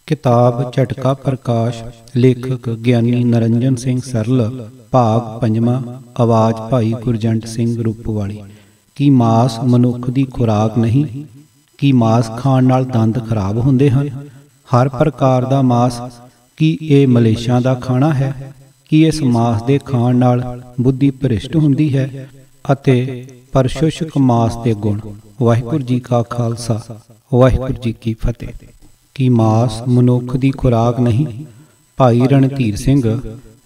किताब झटका प्रकाश। लेखक ਗਿਆਨੀ ਨਰਿੰਜਨ ਸਿੰਘ सरल। भाग पंजवां। आवाज़ भाई गुरजंट सिंह रूपवाली। ਕੀ ਮਾਸ ਮਨੁੱਖ ਦੀ ਖੁਰਾਕ ਨਹੀਂ? ਕੀ ਮਾਸ ਖਾਣ ਨਾਲ ਦੰਦ ਖਰਾਬ ਹੁੰਦੇ ਹਨ? ਹਰ ਪ੍ਰਕਾਰ ਦਾ ਮਾਸ ਕੀ ਇਹ ਮਲੇਸ਼ਾਂ ਦਾ ਖਾਣਾ ਹੈ? ਕੀ ਇਸ ਮਾਸ ਦੇ ਖਾਣ ਨਾਲ ਬੁੱਧੀ ਭ੍ਰਿਸ਼ਟ ਹੁੰਦੀ ਹੈ ਅਤੇ ਪਰਸ਼ੁਸ਼ਕ ਮਾਸ ਦੇ ਗੁਣ? ਵਾਹਿਗੁਰੂ ਜੀ ਕਾ ਖਾਲਸਾ, ਵਾਹਿਗੁਰੂ ਜੀ ਕੀ ਫਤਿਹ। ਕੀ ਮਾਸ ਮਨੁੱਖ ਦੀ ਖੁਰਾਕ ਨਹੀਂ? ਭਾਈ ਰਣਧੀਰ ਸਿੰਘ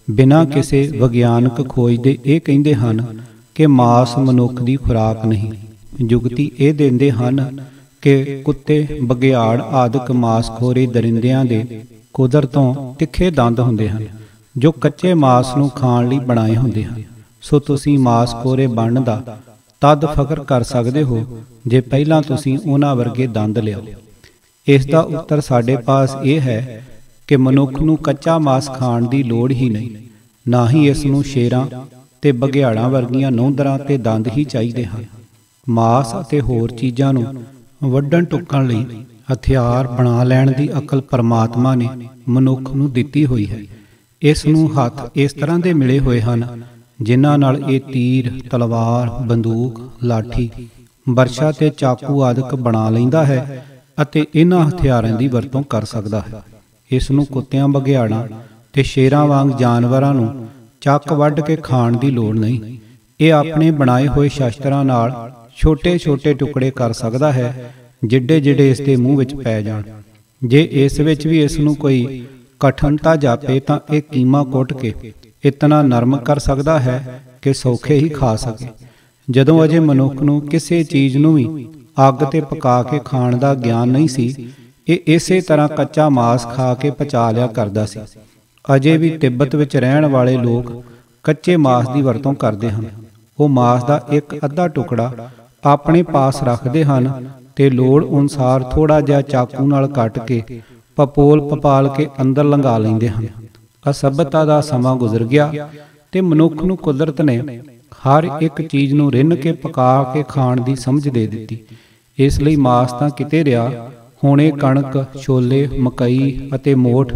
ਬਿਨਾਂ ਕਿਸੇ ਵਿਗਿਆਨਕ ਖੋਜ ਦੇ ਇਹ ਕਹਿੰਦੇ ਹਨ ਕਿ ਮਾਸ ਮਨੁੱਖ ਦੀ ਖੁਰਾਕ ਨਹੀਂ। ਜੁਗਤੀ ਇਹ ਦਿੰਦੇ ਹਨ ਕਿ ਕੁੱਤੇ, ਬਘਿਆੜ ਆਦਿਕ ਮਾਸਖੋਰੇ ਦਰਿੰਦਿਆਂ ਦੇ ਕੁਦਰਤੋਂ ਤਿੱਖੇ ਦੰਦ ਹੁੰਦੇ ਹਨ ਜੋ ਕੱਚੇ ਮਾਸ ਨੂੰ ਖਾਣ ਲਈ ਬਣਾਏ ਹੁੰਦੇ ਹਨ। ਸੋ ਤੁਸੀਂ ਮਾਸਖੋਰੇ ਬਣਨ ਦਾ ਤਦ ਫਖਰ ਕਰ ਸਕਦੇ ਹੋ ਜੇ ਪਹਿਲਾਂ ਤੁਸੀਂ ਉਹਨਾਂ ਵਰਗੇ ਦੰਦ ਲਿਆਓ। ਇਸ ਦਾ ਉੱਤਰ ਸਾਡੇ ਪਾਸ ਇਹ ਹੈ ਕਿ ਮਨੁੱਖ ਨੂੰ ਕੱਚਾ ਮਾਸ ਖਾਣ ਦੀ ਲੋੜ ਹੀ ਨਹੀਂ, ਨਾ ਹੀ ਇਸ ਨੂੰ ਸ਼ੇਰਾਂ ਤੇ ਬਘਿਆੜਾਂ ਵਰਗੀਆਂ ਨੌਂਦਰਾਂ ਤੇ ਦੰਦ ਹੀ ਚਾਹੀਦੇ ਹਨ। ਮਾਸ ਅਤੇ ਹੋਰ ਚੀਜ਼ਾਂ ਨੂੰ ਵੱਢਣ ਟੁੱਕਣ ਲਈ ਹਥਿਆਰ ਬਣਾ ਲੈਣ ਦੀ ਅਕਲ ਪਰਮਾਤਮਾ ਨੇ ਮਨੁੱਖ ਨੂੰ ਦਿੱਤੀ ਹੋਈ ਹੈ। ਇਸ ਨੂੰ ਹੱਥ ਇਸ ਤਰ੍ਹਾਂ ਦੇ ਮਿਲੇ ਹੋਏ ਹਨ ਜਿਨ੍ਹਾਂ ਨਾਲ ਇਹ ਤੀਰ, ਤਲਵਾਰ, ਬੰਦੂਕ, ਲਾਠੀ, ਬਰਛਾ ਤੇ ਚਾਕੂ ਆਦਿਕ ਬਣਾ ਲੈਂਦਾ ਹੈ ਅਤੇ ਇਹਨਾਂ ਹਥਿਆਰਾਂ ਦੀ ਵਰਤੋਂ ਕਰ ਸਕਦਾ ਹੈ। ਇਸ ਨੂੰ ਕੁੱਤਿਆਂ, ਬਘਿਆੜਾਂ ਤੇ ਸ਼ੇਰਾਂ ਵਾਂਗ ਜਾਨਵਰਾਂ ਨੂੰ ਚੱਕ ਵੱਢ ਕੇ ਖਾਣ ਦੀ ਲੋੜ ਨਹੀਂ। ਇਹ ਆਪਣੇ ਬਣਾਏ ਹੋਏ ਸ਼ਸਤਰਾਂ ਨਾਲ ਛੋਟੇ ਛੋਟੇ ਟੁਕੜੇ ਕਰ ਸਕਦਾ ਹੈ, ਜਿੱਡੇ ਜਿੱਡੇ ਇਸ ਦੇ ਮੂੰਹ ਵਿੱਚ ਪੈ ਜਾਣ। ਜੇ ਇਸ ਵਿੱਚ ਵੀ ਇਸ ਨੂੰ ਕੋਈ ਕਠਿਨਤਾ ਜਾਪੇ ਤਾਂ ਇਹ ਕੀਮਾ ਕੁੱਟ ਕੇ ਇਤਨਾ ਨਰਮ ਕਰ ਸਕਦਾ ਹੈ ਕਿ ਸੌਖੇ ਹੀ ਖਾ ਸਕੇ। ਜਦੋਂ ਅਜੇ ਮਨੁੱਖ ਨੂੰ ਕਿਸੇ ਚੀਜ਼ ਨੂੰ ਵੀ ਅੱਗ ਤੇ ਪਕਾ ਕੇ ਖਾਣ ਦਾ ਗਿਆਨ ਨਹੀਂ ਸੀ, ਇਹ ਇਸੇ ਤਰ੍ਹਾਂ ਕੱਚਾ ਮਾਸ ਖਾ ਕੇ ਪਚਾ ਲਿਆ ਕਰਦਾ ਸੀ। ਅਜੇ ਵੀ ਤਿੱਬਤ ਵਿੱਚ ਰਹਿਣ ਵਾਲੇ ਲੋਕ ਕੱਚੇ ਮਾਸ ਦੀ ਵਰਤੋਂ ਕਰਦੇ ਹਨ। ਉਹ ਮਾਸ ਦਾ ਇੱਕ ਅੱਧਾ ਟੁਕੜਾ ਆਪਣੇ ਪਾਸ ਰੱਖਦੇ ਹਨ ਤੇ ਲੋੜ ਅਨੁਸਾਰ ਥੋੜਾ ਜਿਹਾ ਚਾਕੂ ਨਾਲ ਕੱਟ ਕੇ ਪਪੋਲ ਪਪਾਲ ਕੇ ਅੰਦਰ ਲੰਘਾ ਲੈਂਦੇ ਹਨ। ਅਸਭਿਅਤਾ ਦਾ ਸਮਾਂ ਗੁਜ਼ਰ ਗਿਆ ਤੇ ਮਨੁੱਖ ਨੂੰ ਕੁਦਰਤ ਨੇ ਹਰ ਇੱਕ ਚੀਜ਼ ਨੂੰ ਰਿੰਨ ਕੇ ਪਕਾ ਕੇ ਖਾਣ ਦੀ ਸਮਝ ਦੇ ਦਿੱਤੀ। ਇਸ ਲਈ ਮਾਸ ਤਾਂ ਕਿਤੇ ਰਿਹਾ, ਹੁਣ ਇਹ ਕਣਕ, ਛੋਲੇ, ਮਕਈ ਅਤੇ ਮੋਠ,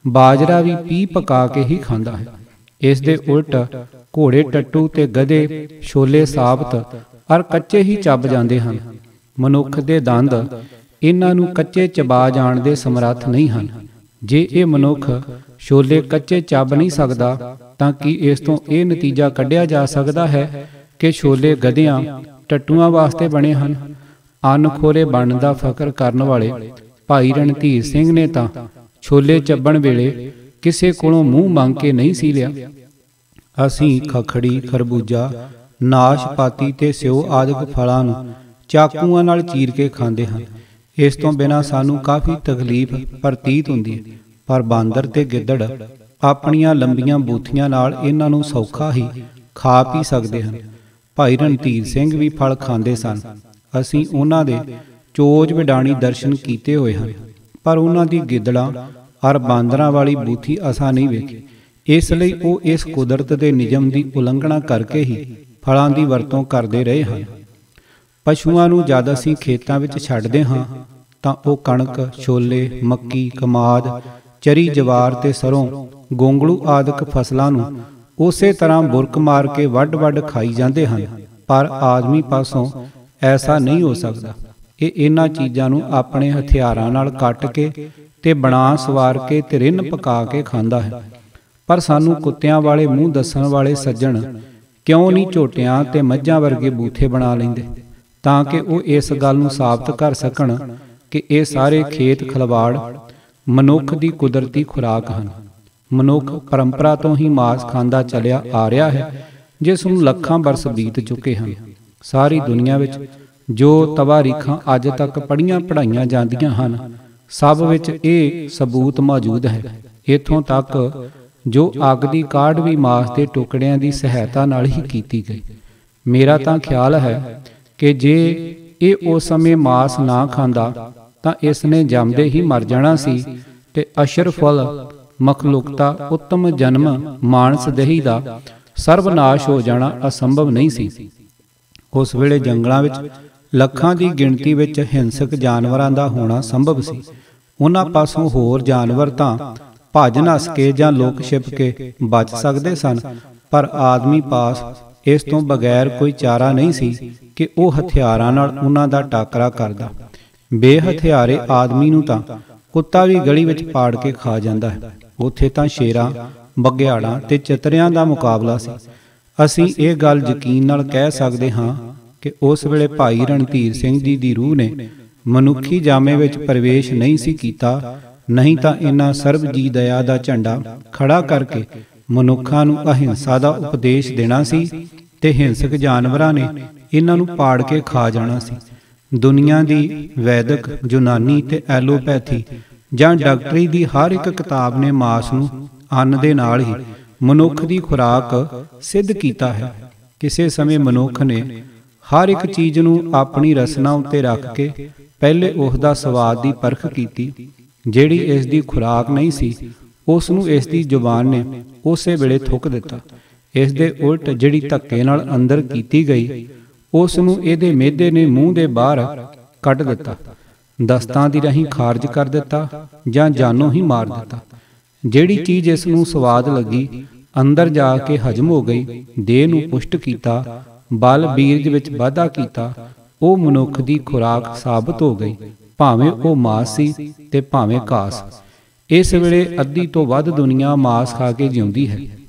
ਬਾਜਰਾ ਵੀ ਪੀ ਪਕਾ ਕੇ ਹੀ ਖਾਂਦਾ ਹੈ। ਇਸ ਦੇ ਉਲਟ ਘੋੜੇ, ਟੱਟੂ ਤੇ ਗਧੇ ਛੋਲੇ ਸਾਬਤ ਅਰ ਕੱਚੇ ਹੀ ਚੱਬ ਜਾਂਦੇ ਹਨ। ਮਨੁੱਖ ਦੇ ਦੰਦ ਇਹਨਾਂ ਨੂੰ ਕੱਚੇ ਚਬਾ ਜਾਣ ਦੇ ਸਮਰੱਥ ਨਹੀਂ ਹਨ। ਜੇ ਇਹ ਮਨੁੱਖ ਛੋਲੇ ਕੱਚੇ ਚੱਬ ਨਹੀਂ ਸਕਦਾ ਤਾਂ ਕੀ ਇਸ ਤੋਂ ਇਹ ਨਤੀਜਾ ਕੱਢਿਆ ਜਾ ਸਕਦਾ ਹੈ ਕਿ ਛੋਲੇ ਗਧਿਆਂ, ਟੱਟੂਆਂ ਵਾਸਤੇ ਬਣੇ ਹਨ? ਅਨਖੋਰੇ ਬਣਨ ਦਾ ਫਖਰ ਕਰਨ ਵਾਲੇ ਭਾਈ ਰਣਧੀਰ ਸਿੰਘ ਨੇ ਤਾਂ ਛੋਲੇ ਚੱਬਣ ਵੇਲੇ ਕਿਸੇ ਕੋਲੋਂ ਮੂੰਹ ਮੰਗ ਕੇ ਨਹੀਂ ਸੀ ਲਿਆ। ਅਸੀਂ ਖਖੜੀ, ਖਰਬੂਜਾ, ਨਾਸ਼ਪਾਤੀ ਤੇ ਸਿਓ ਆਦਿਕ ਫਲਾਂ ਨੂੰ ਚਾਕੂਆਂ ਨਾਲ ਚੀਰ ਕੇ ਖਾਂਦੇ ਹਾਂ। ਇਸ ਤੋਂ ਬਿਨਾਂ ਸਾਨੂੰ ਕਾਫੀ ਤਕਲੀਫ ਪ੍ਰਤੀਤ ਹੁੰਦੀ ਹੈ, ਪਰ ਬਾਂਦਰ ਤੇ ਗਿੱਦੜ ਆਪਣੀਆਂ ਲੰਬੀਆਂ ਬੂਥੀਆਂ ਨਾਲ ਇਹਨਾਂ ਨੂੰ ਸੌਖਾ ਹੀ ਖਾ ਪੀ ਸਕਦੇ ਹਨ। ਭਾਈ ਰਣਧੀਰ ਸਿੰਘ ਵੀ ਫਲ ਖਾਂਦੇ ਸਨ। ਅਸੀਂ ਉਹਨਾਂ ਦੇ ਚੋਜ ਵਿਡਾਣੀ ਦਰਸ਼ਨ ਕੀਤੇ ਹੋਏ ਹਨ, ਪਰ ਉਹਨਾਂ ਦੀ ਗਿੱਦੜਾਂ ਅਰ ਬਾਂਦਰਾਂ ਵਾਲੀ ਬੂਥੀ ਅਸਾਂ ਨਹੀਂ ਵੇਖੀ। ਇਸ ਲਈ ਉਹ ਇਸ ਕੁਦਰਤ ਦੇ ਨਿਯਮ ਦੀ ਉਲੰਘਣਾ ਕਰਕੇ ਹੀ ਫਲਾਂ ਦੀ ਵਰਤੋਂ ਕਰਦੇ ਰਹੇ ਹਨ। ਪਸ਼ੂਆਂ ਨੂੰ ਜਦ ਅਸੀਂ ਖੇਤਾਂ ਵਿੱਚ ਛੱਡਦੇ ਹਾਂ ਤਾਂ ਉਹ ਕਣਕ, ਛੋਲੇ, ਮੱਕੀ, ਕਮਾਦ, ਚਰੀ, ਜਵਾਰ ਤੇ ਸਰੋਂ, ਗੋਂਗਲੂ ਆਦਿਕ ਫਸਲਾਂ ਨੂੰ ਉਸੇ ਤਰ੍ਹਾਂ ਬੁਰਕ ਮਾਰ ਕੇ ਵੱਢ-ਵੱਢ ਖਾਈ ਜਾਂਦੇ ਹਨ। ਪਰ ਆਦਮੀ ਪਾਸੋਂ ਐਸਾ ਨਹੀਂ ਹੋ ਸਕਦਾ। ਇਹ ਇਹਨਾਂ ਚੀਜ਼ਾਂ ਨੂੰ ਆਪਣੇ ਹਥਿਆਰਾਂ ਨਾਲ ਕੱਟ ਕੇ ਤੇ ਬਣਾ ਸਵਾਰ ਕੇ ਤੇ ਰਿੰਨ ਪਕਾ ਕੇ ਖਾਂਦਾ ਹੈ। ਪਰ ਸਾਨੂੰ ਕੁੱਤਿਆਂ ਵਾਲੇ ਮੂੰਹ ਦੱਸਣ ਵਾਲੇ ਸੱਜਣ ਕਿਉਂ ਨਹੀਂ ਝੋਟਿਆਂ ਤੇ ਮੱਝਾਂ ਵਰਗੇ ਬੂਥੇ ਬਣਾ ਲੈਂਦੇ, ਤਾਂ ਕਿ ਉਹ ਇਸ ਗੱਲ ਨੂੰ ਸਾਬਤ ਕਰ ਸਕਣ ਕਿ ਇਹ ਸਾਰੇ ਖੇਤ ਖਲਵਾੜ ਮਨੁੱਖ ਦੀ ਕੁਦਰਤੀ ਖੁਰਾਕ ਹਨ। ਮਨੁੱਖ ਪਰੰਪਰਾ ਤੋਂ ਹੀ ਮਾਸ ਖਾਂਦਾ ਚੱਲਿਆ ਆ ਰਿਹਾ ਹੈ, ਜਿਸ ਨੂੰ ਲੱਖਾਂ ਬਰਸ ਬੀਤ ਚੁੱਕੇ ਹਨ। ਸਾਰੀ ਦੁਨੀਆ ਵਿੱਚ ਜੋ ਤਵਾਰੀਖਾਂ ਅੱਜ ਤੱਕ ਪੜ੍ਹੀਆਂ ਪੜ੍ਹਾਈਆਂ ਜਾਂਦੀਆਂ ਹਨ, ਸਭ ਵਿੱਚ ਇਹ ਸਬੂਤ ਮੌਜੂਦ ਹੈ। ਇੱਥੋਂ ਤੱਕ ਜੋ ਅੱਗ ਦੀ ਕਾਢ ਵੀ ਮਾਸ ਦੇ ਟੁਕੜਿਆਂ ਦੀ ਸਹਾਇਤਾ ਨਾਲ ਹੀ ਕੀਤੀ ਗਈ। ਮੇਰਾ ਤਾਂ ਖਿਆਲ ਹੈ ਕਿ ਜੇ ਇਹ ਉਸ ਸਮੇਂ ਮਾਸ ਨਾ ਖਾਂਦਾ ਤਾਂ ਇਸ ਨੇ ਜੰਮਦੇ ਹੀ ਮਰ ਜਾਣਾ ਸੀ ਤੇ ਅਸ਼ਰਫੁਲ ਮਖਲੂਕਤਾ, ਉੱਤਮ ਜਨਮ ਮਾਨਸ ਦਹੀ ਦਾ ਸਰਬਨਾਸ਼ ਹੋ ਜਾਣਾ ਅਸੰਭਵ ਨਹੀਂ ਸੀ। ਉਸ ਵੇਲੇ ਜੰਗਲਾਂ ਵਿੱਚ ਲੱਖਾਂ ਦੀ ਗਿਣਤੀ ਵਿੱਚ ਹਿੰਸਕ ਜਾਨਵਰਾਂ ਦਾ ਹੋਣਾ ਸੰਭਵ ਸੀ, ਉਹਨਾਂ ਪਾਸੋਂ ਹੋਰ ਜਾਨਵਰ ਤਾਂ ਭੱਜ ਨੱਸ ਕੇ ਜਾਂ ਲੁਕ ਛਿਪ ਕੇ ਬਚ ਸਕਦੇ ਸਨ, ਪਰ ਆਦਮੀ ਪਾਸ ਇਸ ਤੋਂ ਬਗੈਰ ਕੋਈ ਚਾਰਾ ਨਹੀਂ ਸੀ ਕਿ ਉਹ ਹਥਿਆਰਾਂ ਨਾਲ ਉਹਨਾਂ ਦਾ ਟਾਕਰਾ ਕਰਦਾ। ਬੇਹਥਿਆਰੇ ਆਦਮੀ ਨੂੰ ਤਾਂ ਕੁੱਤਾ ਵੀ ਗਲੀ ਵਿੱਚ ਪਾੜ ਕੇ ਖਾ ਜਾਂਦਾ ਹੈ। ਉੱਥੇ ਤਾਂ ਸ਼ੇਰਾਂ, ਬਘਿਆੜਾਂ ਤੇ ਚਤਰਿਆਂ ਦਾ ਮੁਕਾਬਲਾ ਸੀ। ਅਸੀਂ ਇਹ ਗੱਲ ਯਕੀਨ ਨਾਲ ਕਹਿ ਸਕਦੇ ਹਾਂ ਕਿ ਉਸ ਵੇਲੇ ਭਾਈ ਰਣਧੀਰ ਸਿੰਘ ਜੀ ਦੀ ਰੂਹ ਨੇ ਮਨੁੱਖੀ ਜਾਮੇ ਵਿੱਚ ਪ੍ਰਵੇਸ਼ ਨਹੀਂ ਸੀ ਕੀਤਾ, ਨਹੀਂ ਤਾਂ ਇਹਨਾਂ ਸਰਬ ਜੀ ਦਇਆ ਦਾ ਝੰਡਾ ਖੜਾ ਕਰਕੇ ਮਨੁੱਖਾਂ ਨੂੰ ਅਹਿੰਸਾ ਦਾ ਉਪਦੇਸ਼ ਦੇਣਾ ਸੀ ਤੇ ਹਿੰਸਕ ਜਾਨਵਰਾਂ ਨੇ ਇਹਨਾਂ ਨੂੰ ਪਾੜ ਕੇ ਖਾ ਜਾਣਾ ਸੀ। ਦੁਨੀਆ ਦੀ ਵੈਦਿਕ, ਯੂਨਾਨੀ ਤੇ ਐਲੋਪੈਥੀ ਜਾਂ ਡਾਕਟਰੀ ਦੀ ਹਰ ਇੱਕ ਕਿਤਾਬ ਨੇ ਮਾਸ ਨੂੰ ਅੰਨ ਦੇ ਨਾਲ ਹੀ ਮਨੁੱਖ ਦੀ ਖੁਰਾਕ ਸਿੱਧ ਕੀਤਾ ਹੈ। ਕਿਸੇ ਸਮੇਂ ਮਨੁੱਖ ਨੇ ਹਰ ਇੱਕ ਚੀਜ਼ ਨੂੰ ਆਪਣੀ ਰਸਨਾ ਉੱਤੇ ਰੱਖ ਕੇ ਪਹਿਲੇ ਉਸ ਦਾ ਸਵਾਦ ਦੀ ਪਰਖ ਕੀਤੀ। ਜਿਹੜੀ ਇਸ ਦੀ ਖੁਰਾਕ ਨਹੀਂ ਸੀ, ਉਸ ਨੂੰ ਇਸ ਦੀ ਜ਼ੁਬਾਨ ਨੇ ਉਸੇ ਵੇਲੇ ਥੁੱਕ ਦਿੱਤਾ। ਇਸ ਦੇ ਉਲਟ ਜਿਹੜੀ ਧੱਕੇ ਨਾਲ ਅੰਦਰ ਕੀਤੀ ਗਈ, ਉਸ ਨੂੰ ਇਹਦੇ ਮਿਹਦੇ ਨੇ ਮੂੰਹ ਦੇ ਬਾਹਰ ਕੱਢ ਦਿੱਤਾ, ਦਸਤਾਂ ਦੀ ਰਾਹੀਂ ਖਾਰਜ ਕਰ ਦਿੱਤਾ ਜਾਂ ਜਾਨੋਂ ਹੀ ਮਾਰ ਦਿੱਤਾ। ਜਿਹੜੀ ਚੀਜ਼ ਇਸ ਨੂੰ ਸਵਾਦ ਲੱਗੀ, ਅੰਦਰ ਜਾ ਕੇ ਹਜਮ ਹੋ ਗਈ, ਦੇਹ ਨੂੰ ਪੁਸ਼ਟ ਕੀਤਾ, ਬਲ ਬੀਰਜ ਵਿੱਚ ਵਾਧਾ ਕੀਤਾ, ਉਹ ਮਨੁੱਖ ਦੀ ਖੁਰਾਕ ਸਾਬਤ ਹੋ ਗਈ, ਭਾਵੇਂ ਉਹ ਮਾਸ ਸੀ ਤੇ ਭਾਵੇਂ ਘਾਸ। ਇਸ ਵੇਲੇ ਅੱਧੀ ਤੋਂ ਵੱਧ ਦੁਨੀਆ ਮਾਸ ਖਾ ਕੇ ਜਿਉਂਦੀ ਹੈ।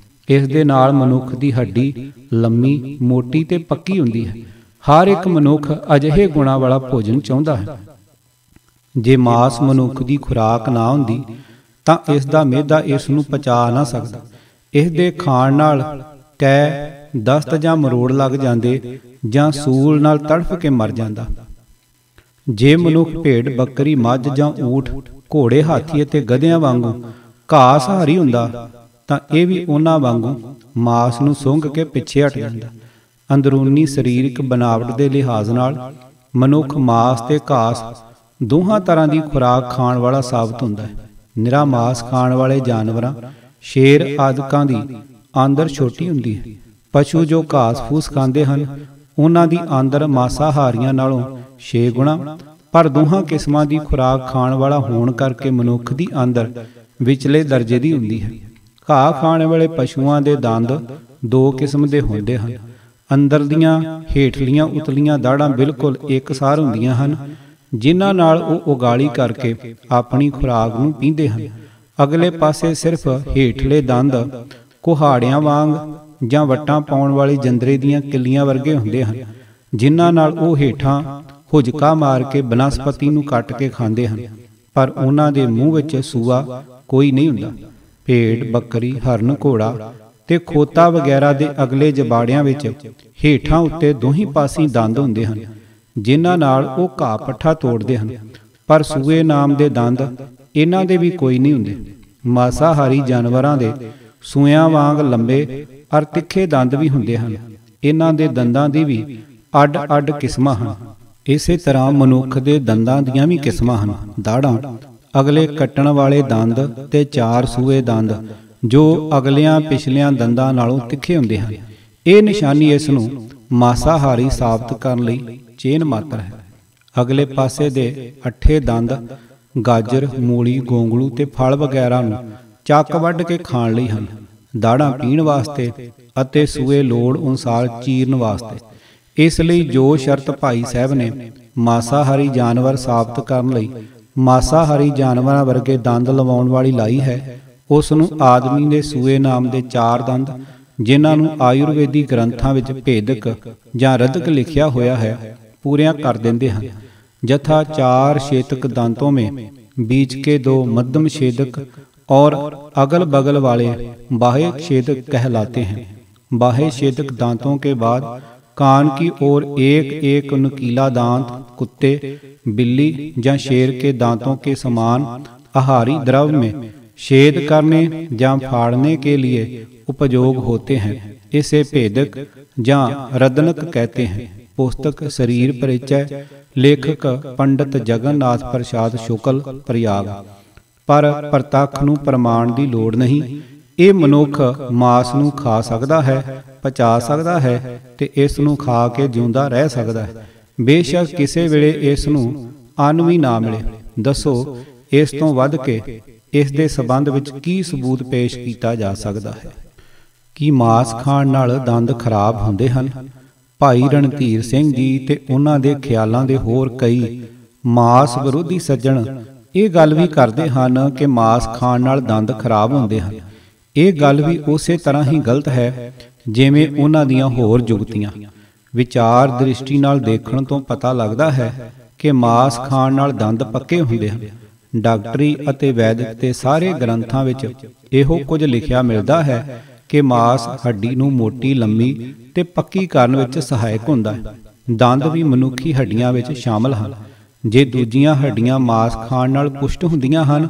ਇਸ ਦੇ ਨਾਲ ਮਨੁੱਖ ਦੀ ਹੱਡੀ ਲੰਮੀ, ਮੋਟੀ ਤੇ ਪੱਕੀ ਹੁੰਦੀ ਹੈ। ਹਰ ਇੱਕ ਮਨੁੱਖ ਅਜਿਹੇ ਗੁਣਾਂ ਵਾਲਾ ਭੋਜਨ ਚਾਹੁੰਦਾ ਹੈ। ਜੇ ਮਾਸ ਮਨੁੱਖ ਦੀ ਖੁਰਾਕ ਨਾ ਹੁੰਦੀ ਤਾਂ ਇਸ ਦਾ ਮਿਹਦਾ ਇਸ ਨੂੰ ਪਚਾ ਨਾ ਸਕਦਾ। ਇਸ ਦੇ ਖਾਣ ਨਾਲ ਕੈ, ਦਸਤ ਜਾਂ ਮਰੋੜ ਲੱਗ ਜਾਂਦੇ ਜਾਂ ਸੂਲ ਨਾਲ ਤੜਫ ਕੇ ਮਰ ਜਾਂਦਾ। ਜੇ ਮਨੁੱਖ ਭੇਡ, ਬੱਕਰੀ, ਮੱਝ ਜਾਂ ਊਠ, ਘੋੜੇ, ਹਾਥੀ ਅਤੇ ਗਧਿਆਂ ਵਾਂਗੂ ਘਾਹ ਸਹਾਰੀ ਹੁੰਦਾ ਤਾਂ ਇਹ ਵੀ ਉਹਨਾਂ ਵਾਂਗੂ ਮਾਸ ਨੂੰ ਸੁੰਘ ਕੇ ਪਿੱਛੇ ਹਟ ਜਾਂਦਾ। ਅੰਦਰੂਨੀ ਸਰੀਰਕ ਬਣਾਵਟ ਦੇ ਲਿਹਾਜ਼ ਨਾਲ ਮਨੁੱਖ ਮਾਸ ਤੇ ਘਾਸ ਦੋਹਾਂ ਤਰ੍ਹਾਂ ਦੀ ਖੁਰਾਕ ਖਾਣ ਵਾਲਾ ਸਾਬਤ ਹੁੰਦਾ ਹੈ। ਨਿਰਾ ਮਾਸ ਖਾਣ ਵਾਲੇ ਜਾਨਵਰਾਂ, ਸ਼ੇਰ ਆਦਿਕਾਂ ਦੀ ਆਂਦਰ ਛੋਟੀ ਹੁੰਦੀ ਹੈ। ਪਸ਼ੂ ਜੋ ਘਾਸ ਫੂਸ ਖਾਂਦੇ ਹਨ, ਉਹਨਾਂ ਦੀ ਆਂਦਰ ਮਾਸਾਹਾਰੀਆਂ ਨਾਲੋਂ 6 ਗੁਣਾ, ਪਰ ਦੋਹਾਂ ਕਿਸਮਾਂ ਦੀ ਖੁਰਾਕ ਖਾਣ ਵਾਲਾ ਹੋਣ ਕਰਕੇ ਮਨੁੱਖ ਦੀ ਆਂਦਰ ਵਿਚਲੇ ਦਰਜੇ ਦੀ ਹੁੰਦੀ ਹੈ। ਘਾਹ ਖਾਣ ਵਾਲੇ ਪਸ਼ੂਆਂ ਦੇ ਦੰਦ 2 ਕਿਸਮ ਦੇ ਹੁੰਦੇ ਹਨ। ਅੰਦਰ ਦੀਆਂ ਹੇਠਲੀਆਂ ਉਤਲੀਆਂ ਦਾੜਾਂ ਬਿਲਕੁਲ ਇੱਕਸਾਰ ਹੁੰਦੀਆਂ ਹਨ, ਜਿਨ੍ਹਾਂ ਨਾਲ ਉਹ ਉਗਾਲੀ ਕਰਕੇ ਆਪਣੀ ਖੁਰਾਕ ਨੂੰ ਪੀਂਦੇ ਹਨ। ਅਗਲੇ ਪਾਸੇ ਸਿਰਫ ਹੇਠਲੇ ਦੰਦ ਕੁਹਾੜਿਆਂ ਵਾਂਗ ਜਾਂ ਵੱਟਾਂ ਪਾਉਣ ਵਾਲੀ ਜੰਦਰੇ ਦੀਆਂ ਕਿੱਲੀਆਂ ਵਰਗੇ ਹੁੰਦੇ ਹਨ, ਜਿਨ੍ਹਾਂ ਨਾਲ ਉਹ ਹੇਠਾਂ ਹੁਜਕਾ ਮਾਰ ਕੇ ਬਨਸਪਤੀ ਨੂੰ ਕੱਟ ਕੇ ਖਾਂਦੇ ਹਨ, ਪਰ ਉਹਨਾਂ ਦੇ ਮੂੰਹ ਵਿੱਚ ਸੂਆ ਕੋਈ ਨਹੀਂ ਹੁੰਦਾ। ਭੇਡ, ਬੱਕਰੀ, ਹਰਨ, ਘੋੜਾ ਤੇ ਖੋਤਾ ਵਗੈਰਾ ਦੇ ਅਗਲੇ ਜਬਾੜਿਆਂ ਵਿੱਚ ਹੇਠਾਂ ਉੱਤੇ ਦੋਹੀਂ ਪਾਸੀਂ ਦੰਦ ਹੁੰਦੇ ਹਨ, ਜਿਨ੍ਹਾਂ ਨਾਲ ਉਹ ਘਾਹ ਪੱਠਾ ਤੋੜਦੇ ਹਨ, ਪਰ ਸੂਏ ਨਾਮ ਦੇ ਦੰਦ ਇਹਨਾਂ ਦੇ ਵੀ ਕੋਈ ਨਹੀਂ ਹੁੰਦੇ। ਮਾਸਾਹਾਰੀ ਜਾਨਵਰਾਂ ਦੇ ਸੂਇਆਂ ਵਾਂਗ ਲੰਬੇ ਅਰ ਤਿੱਖੇ ਦੰਦ ਵੀ ਹੁੰਦੇ ਹਨ। ਇਹਨਾਂ ਦੇ ਦੰਦਾਂ ਦੀ ਵੀ ਅੱਡ-ਅੱਡ ਕਿਸਮਾਂ ਹਨ। ਇਸੇ ਤਰ੍ਹਾਂ ਮਨੁੱਖ ਦੇ ਦੰਦਾਂ ਦੀਆਂ ਵੀ ਕਿਸਮਾਂ ਹਨ। ਦਾੜਾਂ, ਅਗਲੇ ਕੱਟਣ ਵਾਲੇ ਦੰਦ ਤੇ 4 ਸੂਏ ਦੰਦ ਜੋ ਅਗਲਿਆਂ ਪਿਛਲਿਆਂ ਦੰਦਾਂ ਨਾਲੋਂ ਤਿੱਖੇ ਹੁੰਦੇ ਹਨ। ਇਹ ਨਿਸ਼ਾਨੀ ਇਸ ਨੂੰ ਮਾਸਾਹਾਰੀ ਸਾਬਤ ਕਰਨ ਲਈ ਚੇਨ ਮਾਤਰ ਹੈ। ਅਗਲੇ ਪਾਸੇ ਦੇ 8 ਦੰਦ ਗਾਜਰ, ਮੂਲੀ, ਗੋਂਗਲੂ ਤੇ ਫਲ ਵਗੈਰਾ ਨੂੰ ਚੱਕ ਵੱਢ ਕੇ ਖਾਣ ਲਈ ਹਨ। ਦਾੜਾਂ ਪੀਣ ਵਾਸਤੇ ਅਤੇ ਸੂਏ ਲੋੜ ਅਨੁਸਾਰ ਚੀਰਨ ਵਾਸਤੇ। ਇਸ ਲਈ ਜੋ ਸ਼ਰਤ ਭਾਈ ਸਾਹਿਬ ਨੇ ਮਾਸਾਹਾਰੀ ਜਾਨਵਰ ਸਾਬਤ ਕਰਨ ਲਈ ਮਾਸਾਹਾਰੀ ਜਾਨਵਰਾਂ ਵਰਗੇ ਦੰਦ ਲਵਾਉਣ ਵਾਲੀ ਲਾਈ ਹੈ, ਉਸ ਨੂੰ ਆਦਮੀ ਦੇ ਸੂਏ ਨਾਮ ਦੇ 4 ਦੰਦ, ਜਿਨ੍ਹਾਂ ਨੂੰ ਆਯੁਰਵੇਦੀ ਗ੍ਰੰਥਾਂ ਵਿੱਚ ਭੇਦਕ ਜਾਂ ਰਦਕ ਲਿਖਿਆ ਹੋਇਆ ਹੈ, ਪੂਰੀਆਂ ਕਰ ਦਿੰਦੇ ਹਨ। जथा 4 शेतक दांतों में बीच के 2 मध्यम छेदक और अगल बगल वाले बाह्य छेदक कहलाते हैं। बाह्य छेदक दांतों के बाद कान की ओर एक एक नुकीला दांत कुत्ते, बिल्ली या शेर के दांतों के समान आहारी द्रव में छेद करने या फाड़ने के लिए उपयोग होते हैं। इसे भेदक या रदनक कहते हैं। पुस्तक शरीर परिचय, लेखक पंडित जगन्नाथ प्रसाद शुक्ल, प्रयाग। पर प्रतੱਖ ਨੂੰ ਪ੍ਰਮਾਣ ਦੀ ਲੋੜ ਨਹੀਂ। ਇਹ ਮਨੁੱਖ ਮਾਸ ਨੂੰ ਖਾ ਸਕਦਾ ਹੈ, ਪਚਾ ਸਕਦਾ ਹੈ ਤੇ ਇਸ ਨੂੰ ਖਾ ਕੇ ਜਿਉਂਦਾ ਰਹਿ ਸਕਦਾ ਹੈ। ਬੇਸ਼ੱਕ ਕਿਸੇ ਵੇਲੇ ਇਸ ਨੂੰ ਅੰਨ ਵੀ ਨਾ ਮਿਲੇ। ਦੱਸੋ ਇਸ ਤੋਂ ਵੱਧ ਕੇ ਇਸ ਦੇ ਸਬੰਧ ਵਿੱਚ ਕੀ ਸਬੂਤ ਪੇਸ਼ ਕੀਤਾ ਜਾ ਸਕਦਾ ਹੈ? ਕੀ ਮਾਸ ਖਾਣ ਨਾਲ ਦੰਦ ਖਰਾਬ ਹੁੰਦੇ ਹਨ? ਭਾਈ ਰਣਧੀਰ ਸਿੰਘ ਜੀ ਤੇ ਉਹਨਾਂ ਦੇ ਖਿਆਲਾਂ ਦੇ ਹੋਰ ਕਈ ਮਾਸ ਵਿਰੋਧੀ ਸੱਜਣ ਇਹ ਗੱਲ ਵੀ ਕਰਦੇ ਹਨ ਕਿ ਮਾਸ ਖਾਣ ਨਾਲ ਦੰਦ ਖਰਾਬ ਹੁੰਦੇ ਹਨ। ਇਹ ਗੱਲ ਵੀ ਉਸੇ ਤਰ੍ਹਾਂ ਹੀ ਗਲਤ ਹੈ ਜਿਵੇਂ ਉਹਨਾਂ ਦੀਆਂ ਹੋਰ ਜੁਗਤੀਆਂ। ਵਿਚਾਰ ਦ੍ਰਿਸ਼ਟੀ ਨਾਲ ਦੇਖਣ ਤੋਂ ਪਤਾ ਲੱਗਦਾ ਹੈ ਕਿ ਮਾਸ ਖਾਣ ਨਾਲ ਦੰਦ ਪੱਕੇ ਹੁੰਦੇ ਹਨ। ਡਾਕਟਰੀ ਅਤੇ ਵੈਦਿਕ ਦੇ ਸਾਰੇ ਗ੍ਰੰਥਾਂ ਵਿੱਚ ਇਹੋ ਕੁਝ ਲਿਖਿਆ ਮਿਲਦਾ ਹੈ ਕਿ ਮਾਸ ਹੱਡੀ ਨੂੰ ਮੋਟੀ, ਲੰਮੀ ਤੇ ਪੱਕੀ ਕਰਨ ਵਿੱਚ ਸਹਾਇਕ ਹੁੰਦਾ ਹੈ। ਦੰਦ ਵੀ ਮਨੁੱਖੀ ਹੱਡੀਆਂ ਵਿੱਚ ਸ਼ਾਮਲ ਹਨ। ਜੇ ਦੂਜੀਆਂ ਹੱਡੀਆਂ ਮਾਸ ਖਾਣ ਨਾਲ ਪੁਸ਼ਟ ਹੁੰਦੀਆਂ ਹਨ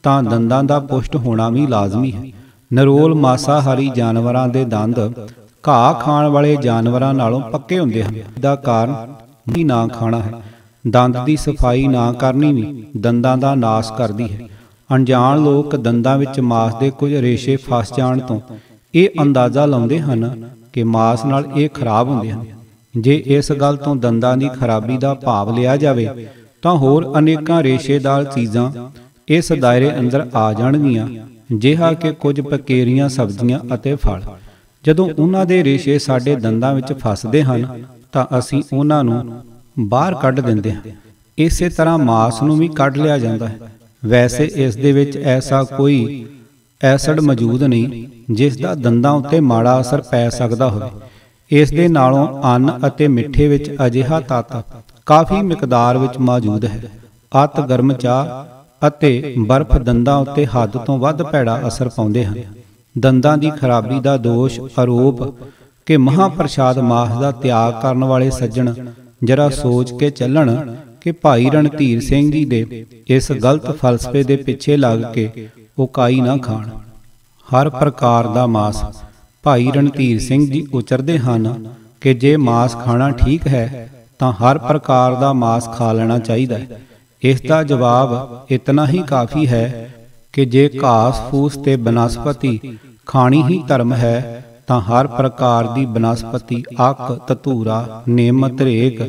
ਤਾਂ ਦੰਦਾਂ ਦਾ ਪੁਸ਼ਟ ਹੋਣਾ ਵੀ ਲਾਜ਼ਮੀ ਹੈ। ਨਿਰੋਲ ਮਾਸਾਹਾਰੀ ਜਾਨਵਰਾਂ ਦੇ ਦੰਦ ਘਾਹ ਖਾਣ ਵਾਲੇ ਜਾਨਵਰਾਂ ਨਾਲੋਂ ਪੱਕੇ ਹੁੰਦੇ ਹਨ। ਦਾ ਕਾਰਨ ਵੀ ਨਾ ਖਾਣਾ ਹੈ। ਦੰਦ ਦੀ ਸਫਾਈ ਨਾ ਕਰਨੀ ਵੀ ਦੰਦਾਂ ਦਾ ਨਾਸ ਕਰਦੀ ਹੈ। ਅਣਜਾਣ ਲੋਕ ਦੰਦਾਂ ਵਿੱਚ ਮਾਸ ਦੇ ਕੁਝ ਰੇਸ਼ੇ ਫਸ ਜਾਣ ਤੋਂ ਇਹ ਅੰਦਾਜ਼ਾ ਲਾਉਂਦੇ ਹਨ ਕਿ ਮਾਸ ਨਾਲ ਇਹ ਖਰਾਬ ਹੁੰਦੇ ਹਨ। ਜੇ ਇਸ ਗੱਲ ਤੋਂ ਦੰਦਾਂ ਦੀ ਖਰਾਬੀ ਦਾ ਭਾਵ ਲਿਆ ਜਾਵੇ ਤਾਂ ਹੋਰ ਅਨੇਕਾਂ ਰੇਸ਼ੇਦਾਰ ਚੀਜ਼ਾਂ ਇਸ ਦਾਇਰੇ ਅੰਦਰ ਆ ਜਾਣਗੀਆਂ, ਜਿਹਾ ਕਿ ਕੁਝ ਪਕੇਰੀਆਂ ਸਬਜ਼ੀਆਂ ਅਤੇ ਫਲ। ਜਦੋਂ ਉਹਨਾਂ ਦੇ ਰੇਸ਼ੇ ਸਾਡੇ ਦੰਦਾਂ ਵਿੱਚ ਫਸਦੇ ਹਨ ਤਾਂ ਅਸੀਂ ਉਹਨਾਂ ਨੂੰ ਬਾਹਰ ਕੱਢ ਦਿੰਦੇ ਹਾਂ। ਇਸੇ ਤਰ੍ਹਾਂ ਮਾਸ ਨੂੰ ਵੀ ਕੱਢ ਲਿਆ ਜਾਂਦਾ ਹੈ। ਵੈਸੇ ਇਸ ਦੇ ਵਿੱਚ ਐਸਾ ਕੋਈ ਐਸਿਡ ਮੌਜੂਦ ਨਹੀਂ ਜਿਸ ਦਾ ਦੰਦਾਂ ਉੱਤੇ ਮਾੜਾ ਅਸਰ ਪੈ ਸਕਦਾ ਹੋਵੇ। ਇਸ ਦੇ ਨਾਲੋਂ ਅੰਨ ਅਤੇ ਮਿੱਠੇ ਵਿੱਚ ਅਜਿਹਾ ਤੱਤ ਕਾਫੀ ਮਿਕਦਾਰ ਵਿੱਚ ਮੌਜੂਦ ਹੈ। ਅਤ ਗਰਮ ਚਾਹ ਅਤੇ ਬਰਫ਼ ਦੰਦਾਂ ਉੱਤੇ ਹੱਦ ਤੋਂ ਵੱਧ ਭੈੜਾ ਅਸਰ ਪਾਉਂਦੇ ਹਨ। ਦੰਦਾਂ ਦੀ ਖਰਾਬੀ ਦਾ ਦੋਸ਼ ਆਰੋਪ ਕਿ ਮਹਾਂਪ੍ਰਸਾਦ ਮਾਸ ਦਾ ਤਿਆਗ ਕਰਨ ਵਾਲੇ ਸੱਜਣ ਜਰਾ ਸੋਚ ਕੇ ਚੱਲਣ ਕਿ ਭਾਈ ਰਣਧੀਰ ਸਿੰਘ ਜੀ ਦੇ ਇਸ ਗਲਤ ਫਲਸਫੇ ਦੇ ਪਿੱਛੇ ਲੱਗ ਕੇ ਉਹ ਕਾਈ ਨਾ ਖਾਣ। ਹਰ ਪ੍ਰਕਾਰ ਦਾ ਮਾਸ ਭਾਈ ਰਣਧੀਰ ਸਿੰਘ ਜੀ ਉਚਰਦੇ ਹਨ ਕਿ ਜੇ ਮਾਸ ਖਾਣਾ ਠੀਕ ਹੈ ਤਾਂ ਹਰ ਪ੍ਰਕਾਰ ਦਾ ਮਾਸ ਖਾ ਲੈਣਾ ਚਾਹੀਦਾ ਹੈ। ਇਸ ਦਾ ਜਵਾਬ ਇਤਨਾ ਹੀ ਕਾਫੀ ਹੈ ਕਿ ਜੇ ਘਾਸ ਫੂਸ ਤੇ ਬਨਸਪਤੀ ਖਾਣੀ ਹੀ ਧਰਮ ਹੈ ਤਾਂ ਹਰ ਪ੍ਰਕਾਰ ਦੀ ਬਨਸਪਤੀ, ਅੱਕ, ਧਤੂਰਾ, ਨਿੰਮ, ਧਰੇਕ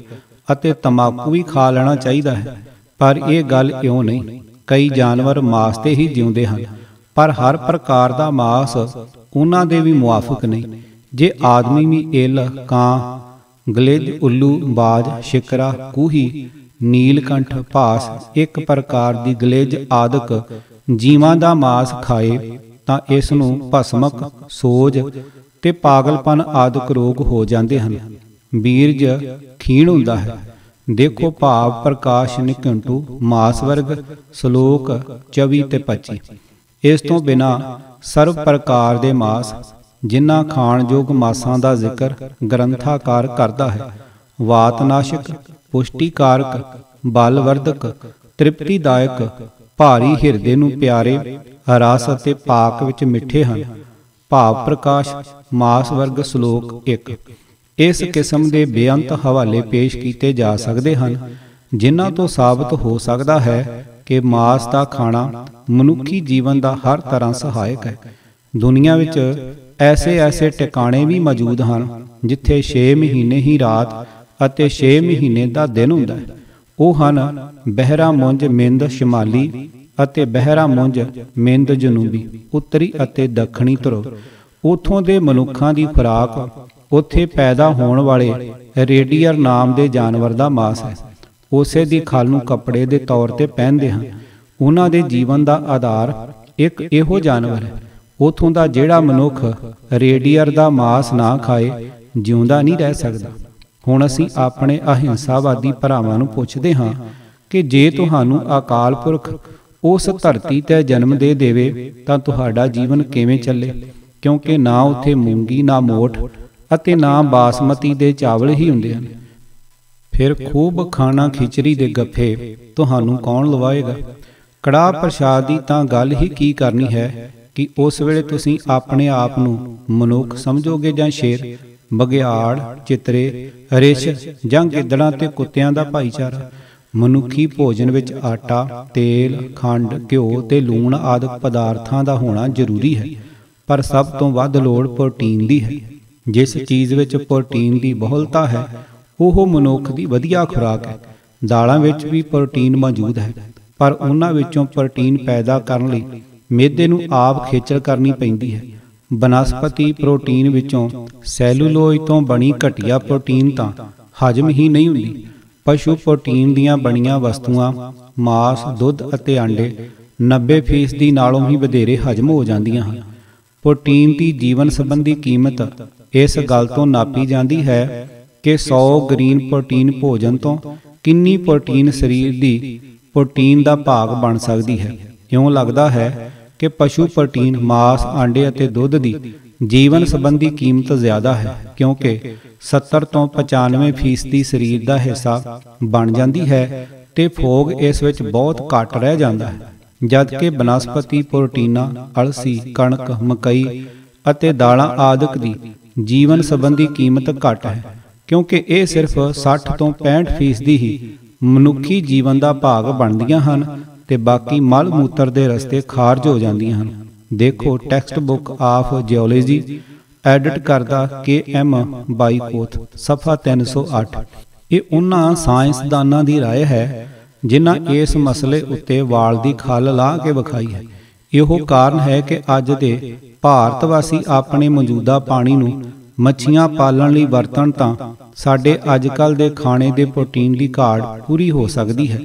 ਅਤੇ ਤੰਬਾਕੂ ਵੀ ਖਾ ਲੈਣਾ ਚਾਹੀਦਾ ਹੈ। ਪਰ ਇਹ ਗੱਲ ਇਉਂ ਨਹੀਂ। ਕਈ ਜਾਨਵਰ ਮਾਸ ਤੇ ਹੀ ਜਿਉਂਦੇ ਹਨ, ਪਰ ਹਰ ਪ੍ਰਕਾਰ ਦਾ ਮਾਸ ਉਹਨਾਂ ਦੇ ਵੀ ਮੁਆਫਿਕ ਨਹੀਂ। ਜੇ ਆਦਮੀ ਵੀ ਇੱਲ, ਕਾਂ, ਗਲਿੱਜ, ਉੱਲੂ, ਬਾਜ, ਸ਼ਿਕਰਾ, ਕੂਹੀ, ਨੀਲਕੰਠ, ਭਾਸ, ਇੱਕ ਪ੍ਰਕਾਰ ਦੀ ਗਲਿੱਜ ਆਦਿਕ ਜੀਵਾਂ ਦਾ ਮਾਸ ਖਾਏ ਤਾਂ ਇਸ ਨੂੰ ਭਸਮਕ, ਸੋਜ ਤੇ ਪਾਗਲਪਨ ਆਦਿਕ ਰੋਗ ਹੋ ਜਾਂਦੇ ਹਨ। ਬੀਰਜ ਖੀਣ ਹੁੰਦਾ ਹੈ। ਦੇਖੋ ਭਾਵ ਪ੍ਰਕਾਸ਼ ਨਿਕੰਟੂ ਮਾਸ ਵਰਗ ਸ਼ਲੋਕ 24 ਤੇ 25। ਇਸ ਤੋਂ ਬਿਨਾਂ ਸਰਵ ਪ੍ਰਕਾਰ ਦੇ ਮਾਸ ਜਿਨ੍ਹਾਂ ਖਾਣਯੋਗ ਮਾਸਾਂ ਦਾ ਜ਼ਿਕਰ ਗ੍ਰੰਥਾਕਾਰ ਕਰਦਾ ਹੈ, ਵਾਤਨਾਸ਼ਕ, ਪੁਸ਼ਟੀਕਾਰਕ, ਬਲਵਰਧਕ, ਤ੍ਰਿਪਤੀਦਾਇਕ, ਭਾਰੀ ਹਿਰਦੇ ਨੂੰ ਪਿਆਰੇ, ਰਸ ਅਤੇ ਪਾਕ ਵਿੱਚ ਮਿੱਠੇ ਹਨ। ਭਾਵ ਪ੍ਰਕਾਸ਼ ਮਾਸ ਵਰਗ ਸ਼ਲੋਕ 1। ਇਸ ਕਿਸਮ ਦੇ ਬੇਅੰਤ ਹਵਾਲੇ ਪੇਸ਼ ਕੀਤੇ ਜਾ ਸਕਦੇ ਹਨ ਜਿਨ੍ਹਾਂ ਤੋਂ ਸਾਬਤ ਹੋ ਸਕਦਾ ਹੈ ਕਿ ਮਾਸ ਦਾ ਖਾਣਾ ਮਨੁੱਖੀ ਜੀਵਨ ਦਾ ਹਰ ਤਰ੍ਹਾਂ ਸਹਾਇਕ ਹੈ। ਦੁਨੀਆ ਵਿੱਚ ਐਸੇ ਟਿਕਾਣੇ ਵੀ ਮੌਜੂਦ ਹਨ ਜਿੱਥੇ 6 ਮਹੀਨੇ ਹੀ ਰਾਤ ਅਤੇ 6 ਮਹੀਨੇ ਦਾ ਦਿਨ ਹੁੰਦਾ ਹੈ। ਉਹ ਹਨ ਬਹਿਰਾ ਮੁੰਜ ਮਿੰਦ ਸ਼ਮਾਲੀ ਅਤੇ ਬਹਿਰਾ ਮੁੰਜ ਮਿੰਦ ਜਨੂਬੀ, ਉੱਤਰੀ ਅਤੇ ਦੱਖਣੀ ਧਰੁਵ। ਉੱਥੋਂ ਦੇ ਮਨੁੱਖਾਂ ਦੀ ਖੁਰਾਕ ਉੱਥੇ ਪੈਦਾ ਹੋਣ ਵਾਲੇ ਰੇਡੀਅਰ ਨਾਮ ਦੇ ਜਾਨਵਰ ਦਾ ਮਾਸ ਹੈ। ਉਸੇ ਦੀ ਖਲ ਨੂੰ ਕੱਪੜੇ ਦੇ ਤੌਰ ਤੇ ਪਹਿਨਦੇ ਹਨ। ਉਹਨਾਂ ਦੇ ਜੀਵਨ ਦਾ ਆਧਾਰ ਇੱਕ ਇਹੋ ਜਾਨਵਰ ਹੈ। ਉੱਥੋਂ ਦਾ ਜਿਹੜਾ ਮਨੁੱਖ ਰੇਡੀਅਰ ਦਾ ਮਾਸ ਨਾ ਖਾਏ ਜਿਉਂਦਾ ਨਹੀਂ ਰਹਿ ਸਕਦਾ। ਹੁਣ ਅਸੀਂ ਆਪਣੇ ਅਹਿੰਸਾਵਾਦੀ ਭਰਾਵਾਂ ਨੂੰ ਪੁੱਛਦੇ ਹਾਂ ਕਿ ਜੇ ਤੁਹਾਨੂੰ ਅਕਾਲ ਪੁਰਖ ਉਸ ਧਰਤੀ ਤੇ ਜਨਮ ਦੇ ਦੇਵੇ ਤਾਂ ਤੁਹਾਡਾ ਜੀਵਨ ਕਿਵੇਂ ਚੱਲੇ, ਕਿਉਂਕਿ ਨਾ ਉੱਥੇ ਮੂੰਗੀ, ਨਾ ਮੋਠ ਅਤੇ ਨਾ ਬਾਸਮਤੀ ਦੇ ਚਾਵਲ ਹੀ ਹੁੰਦੇ ਹਨ। ਫਿਰ ਖੂਬ ਖਾਣਾ ਖਿਚੜੀ ਦੇ ਗੱਫੇ ਤੁਹਾਨੂੰ ਕੌਣ ਲਵਾਏਗਾ? ਕੜਾਹ ਪ੍ਰਸ਼ਾਦ ਦੀ ਤਾਂ ਗੱਲ ਹੀ ਕੀ ਕਰਨੀ ਹੈ ਕਿ ਉਸ ਵੇਲੇ ਤੁਸੀਂ ਆਪਣੇ ਆਪ ਨੂੰ ਮਨੁੱਖ ਸਮਝੋਗੇ ਜਾਂ ਸ਼ੇਰ, ਬਘਿਆੜ, ਚਿੱਤਰੇ, ਰਿਛ ਜਾਂ ਗਿੱਦੜਾਂ ਤੇ ਕੁੱਤਿਆਂ ਦਾ ਭਾਈਚਾਰਾ। ਮਨੁੱਖੀ ਭੋਜਨ ਵਿੱਚ ਆਟਾ, ਤੇਲ, ਖੰਡ, ਘਿਓ ਤੇ ਲੂਣ ਆਦਿ ਪਦਾਰਥਾਂ ਦਾ ਹੋਣਾ ਜ਼ਰੂਰੀ ਹੈ, ਪਰ ਸਭ ਤੋਂ ਵੱਧ ਲੋੜ ਪ੍ਰੋਟੀਨ ਦੀ ਹੈ। ਜਿਸ ਚੀਜ਼ ਵਿੱਚ ਪ੍ਰੋਟੀਨ ਦੀ ਬਹੁਲਤਾ ਹੈ ਉਹ ਮਨੁੱਖ ਦੀ ਵਧੀਆ ਖੁਰਾਕ ਹੈ। ਦਾਲਾਂ ਵਿੱਚ ਵੀ ਪ੍ਰੋਟੀਨ ਮੌਜੂਦ ਹੈ। ਪਰ ਉਹਨਾਂ ਵਿੱਚੋਂ ਪ੍ਰੋਟੀਨ ਪੈਦਾ ਕਰਨ ਲਈ ਮੈਦੇ ਨੂੰ ਆਪ ਖੇਚਲ ਕਰਨੀ ਪੈਂਦੀ ਹੈ। ਬਨਸਪਤੀ ਪ੍ਰੋਟੀਨ ਵਿੱਚੋਂ ਸੈਲੂਲੋਇਡ ਤੋਂ ਬਣੀ ਘਟੀਆ ਪ੍ਰੋਟੀਨ ਤਾਂ ਹਜਮ ਹੀ ਨਹੀਂ ਹੁੰਦੀ। ਪਸ਼ੂ ਪ੍ਰੋਟੀਨ ਦੀਆਂ ਬਣੀਆਂ ਵਸਤੂਆਂ ਮਾਸ, ਦੁੱਧ ਅਤੇ ਆਂਡੇ 90% ਨਾਲੋਂ ਵੀ ਵਧੇਰੇ ਹਜਮ ਹੋ ਜਾਂਦੀਆਂ ਹਨ। ਪ੍ਰੋਟੀਨ ਦੀ ਜੀਵਨ ਸੰਬੰਧੀ ਕੀਮਤ ਇਸ ਗੱਲ ਤੋਂ ਨਾਪੀ ਜਾਂਦੀ ਹੈ ਕਿ 100 ਗ੍ਰੀਨ ਪ੍ਰੋਟੀਨ ਭੋਜਨ ਤੋਂ ਕਿੰਨੀ ਪ੍ਰੋਟੀਨ ਸਰੀਰ ਦੀ ਪ੍ਰੋਟੀਨ ਦਾ ਭਾਗ ਬਣ ਸਕਦੀ ਹੈ। ਇਉਂ ਲੱਗਦਾ ਹੈ ਕਿ ਪਸ਼ੂ ਪ੍ਰੋਟੀਨ, ਮਾਸ, ਆਂਡੇ ਅਤੇ ਦੁੱਧ ਦੀ ਜੀਵਨ ਸੰਬੰਧੀ ਕੀਮਤ ਜ਼ਿਆਦਾ ਹੈ, ਕਿਉਂਕਿ 70 ਤੋਂ 95% ਸਰੀਰ ਦਾ ਹਿੱਸਾ ਬਣ ਜਾਂਦੀ ਹੈ ਤੇ ਫੋਗ ਇਸ ਵਿੱਚ ਬਹੁਤ ਘੱਟ ਰਹਿ ਜਾਂਦਾ ਹੈ। ਜਦਕਿ ਬਨਸਪਤੀ ਪ੍ਰੋਟੀਨਾਂ, ਅਲਸੀ, ਕਣਕ, ਮਕਈ ਅਤੇ ਦਾਲਾਂ ਆਦਿਕ ਦੀ ਜੀਵਨ ਸੰਬੰਧੀ ਕੀਮਤ ਘੱਟ ਹੈ, ਕਿਉਂਕਿ ਇਹ ਸਿਰਫ 60 ਤੋਂ 65% ਹੀ ਮਨੁੱਖੀ ਜੀਵਨ ਦਾ ਭਾਗ ਬਣਦੀਆਂ ਹਨ ਤੇ ਬਾਕੀ ਮਲ ਮੂਤਰ ਦੇ ਰਸਤੇ ਖਾਰਜ ਹੋ ਜਾਂਦੀਆਂ ਹਨ। ਦੇਖੋ ਟੈਕਸਟ ਬੁੱਕ ਆਫ ਜਿਓਲੋਜੀ, ਐਡਿਟ ਕਰਦਾ KM ਬਾਈਕੋਥ, ਸਫਾ 308। ਇਹ ਉਹਨਾਂ ਸਾਇੰਸਦਾਨਾਂ ਦੀ ਰਾਏ ਹੈ ਜਿਨ੍ਹਾਂ ਇਸ ਮਸਲੇ ਉੱਤੇ ਵਾਲ ਦੀ ਖੱਲ ਲਾਹ ਕੇ ਵਿਖਾਈ ਹੈ। ਇਹੋ ਕਾਰਨ ਹੈ ਕਿ ਅੱਜ ਦੇ ਭਾਰਤ ਵਾਸੀ ਆਪਣੇ ਮੌਜੂਦਾ ਪਾਣੀ ਨੂੰ ਮੱਛੀਆਂ ਪਾਲਣ ਲਈ ਵਰਤਣ ਤਾਂ ਸਾਡੇ ਅੱਜ ਕੱਲ੍ਹ ਦੇ ਖਾਣੇ ਦੇ ਪ੍ਰੋਟੀਨ ਦੀ ਘਾਟ ਪੂਰੀ ਹੋ ਸਕਦੀ ਹੈ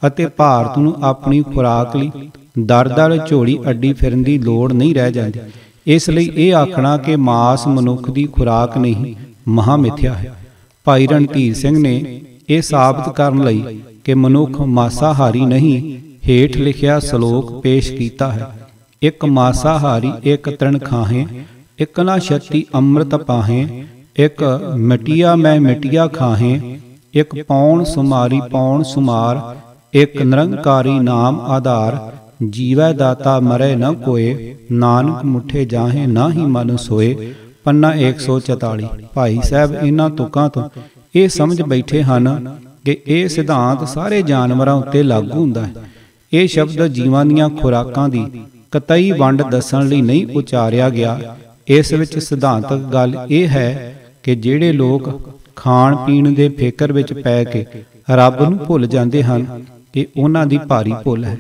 ਅਤੇ ਭਾਰਤ ਨੂੰ ਆਪਣੀ ਖੁਰਾਕ ਲਈ ਦਰ-ਦਰ ਝੋਲੀ ਅੱਡੀ ਫਿਰਨ ਦੀ ਲੋੜ ਨਹੀਂ ਰਹਿ ਜਾਂਦੀ। ਇਸ ਲਈ ਇਹ ਆਖਣਾ ਕਿ ਮਾਸ ਮਨੁੱਖ ਦੀ ਖੁਰਾਕ ਨਹੀਂ, ਮਹਾਂ ਮਿਥਿਆ ਹੈ। ਭਾਈ ਰਣਧੀਰ ਸਿੰਘ ਨੇ ਇਹ ਸਾਬਤ ਕਰਨ ਲਈ ਕਿ ਮਨੁੱਖ ਮਾਸਾਹਾਰੀ ਨਹੀਂ, ਹੇਠ ਲਿਖਿਆ ਸ਼ਲੋਕ ਪੇਸ਼ ਕੀਤਾ ਹੈ। ਇੱਕ ਮਾਸਾਹਾਰੀ ਇੱਕ ਤ੍ਰਿਣ ਖਾਹੇ, ਇੱਕ ਨਾ ਛਤੀ ਅੰਮ੍ਰਿਤ ਪਾਹੇ, ਇੱਕ ਮਿਟਿਆ ਮੈਂ ਮਿਟਿਆ ਖਾਹੇ, ਇੱਕ ਪੌਣ ਸੁਮਾਰੀ ਪੌਣ ਸੁਮਾਰ, ਇੱਕ ਨਿਰੰਕਾਰੀ ਨਾਮ ਆਧਾਰ, ਜੀਵੈ ਦਾਤਾ ਮਰੈ ਨ ਕੋਏ, ਨਾਨਕ ਮੁਠੇ ਜਾਹੇ ਨਾ ਹੀ ਮਨ ਸੋਏ। ਪੰਨਾ 144। ਭਾਈ ਸਾਹਿਬ ਇਹਨਾਂ ਤੁਕਾਂ ਤੋਂ ਇਹ ਸਮਝ ਬੈਠੇ ਹਨ ਕਿ ਇਹ ਸਿਧਾਂਤ ਸਾਰੇ ਜਾਨਵਰਾਂ ਉੱਤੇ ਲਾਗੂ ਹੁੰਦਾ ਹੈ। ਇਹ ਸ਼ਬਦ ਜੀਵਾਂ ਦੀਆਂ ਖੁਰਾਕਾਂ ਦੀ ਕਤਈ ਵੰਡ ਦੱਸਣ ਲਈ ਨਹੀਂ ਉਚਾਰਿਆ ਗਿਆ। ਇਸ ਵਿੱਚ ਸਿਧਾਂਤਕ ਗੱਲ ਇਹ ਹੈ ਕਿ ਜਿਹੜੇ ਲੋਕ ਖਾਣ ਪੀਣ ਦੇ ਫਿਕਰ ਵਿੱਚ ਪੈ ਕੇ ਰੱਬ ਨੂੰ ਭੁੱਲ ਜਾਂਦੇ ਹਨ, ਇਹ ਉਹਨਾਂ ਦੀ ਭਾਰੀ ਭੁੱਲ ਹੈ,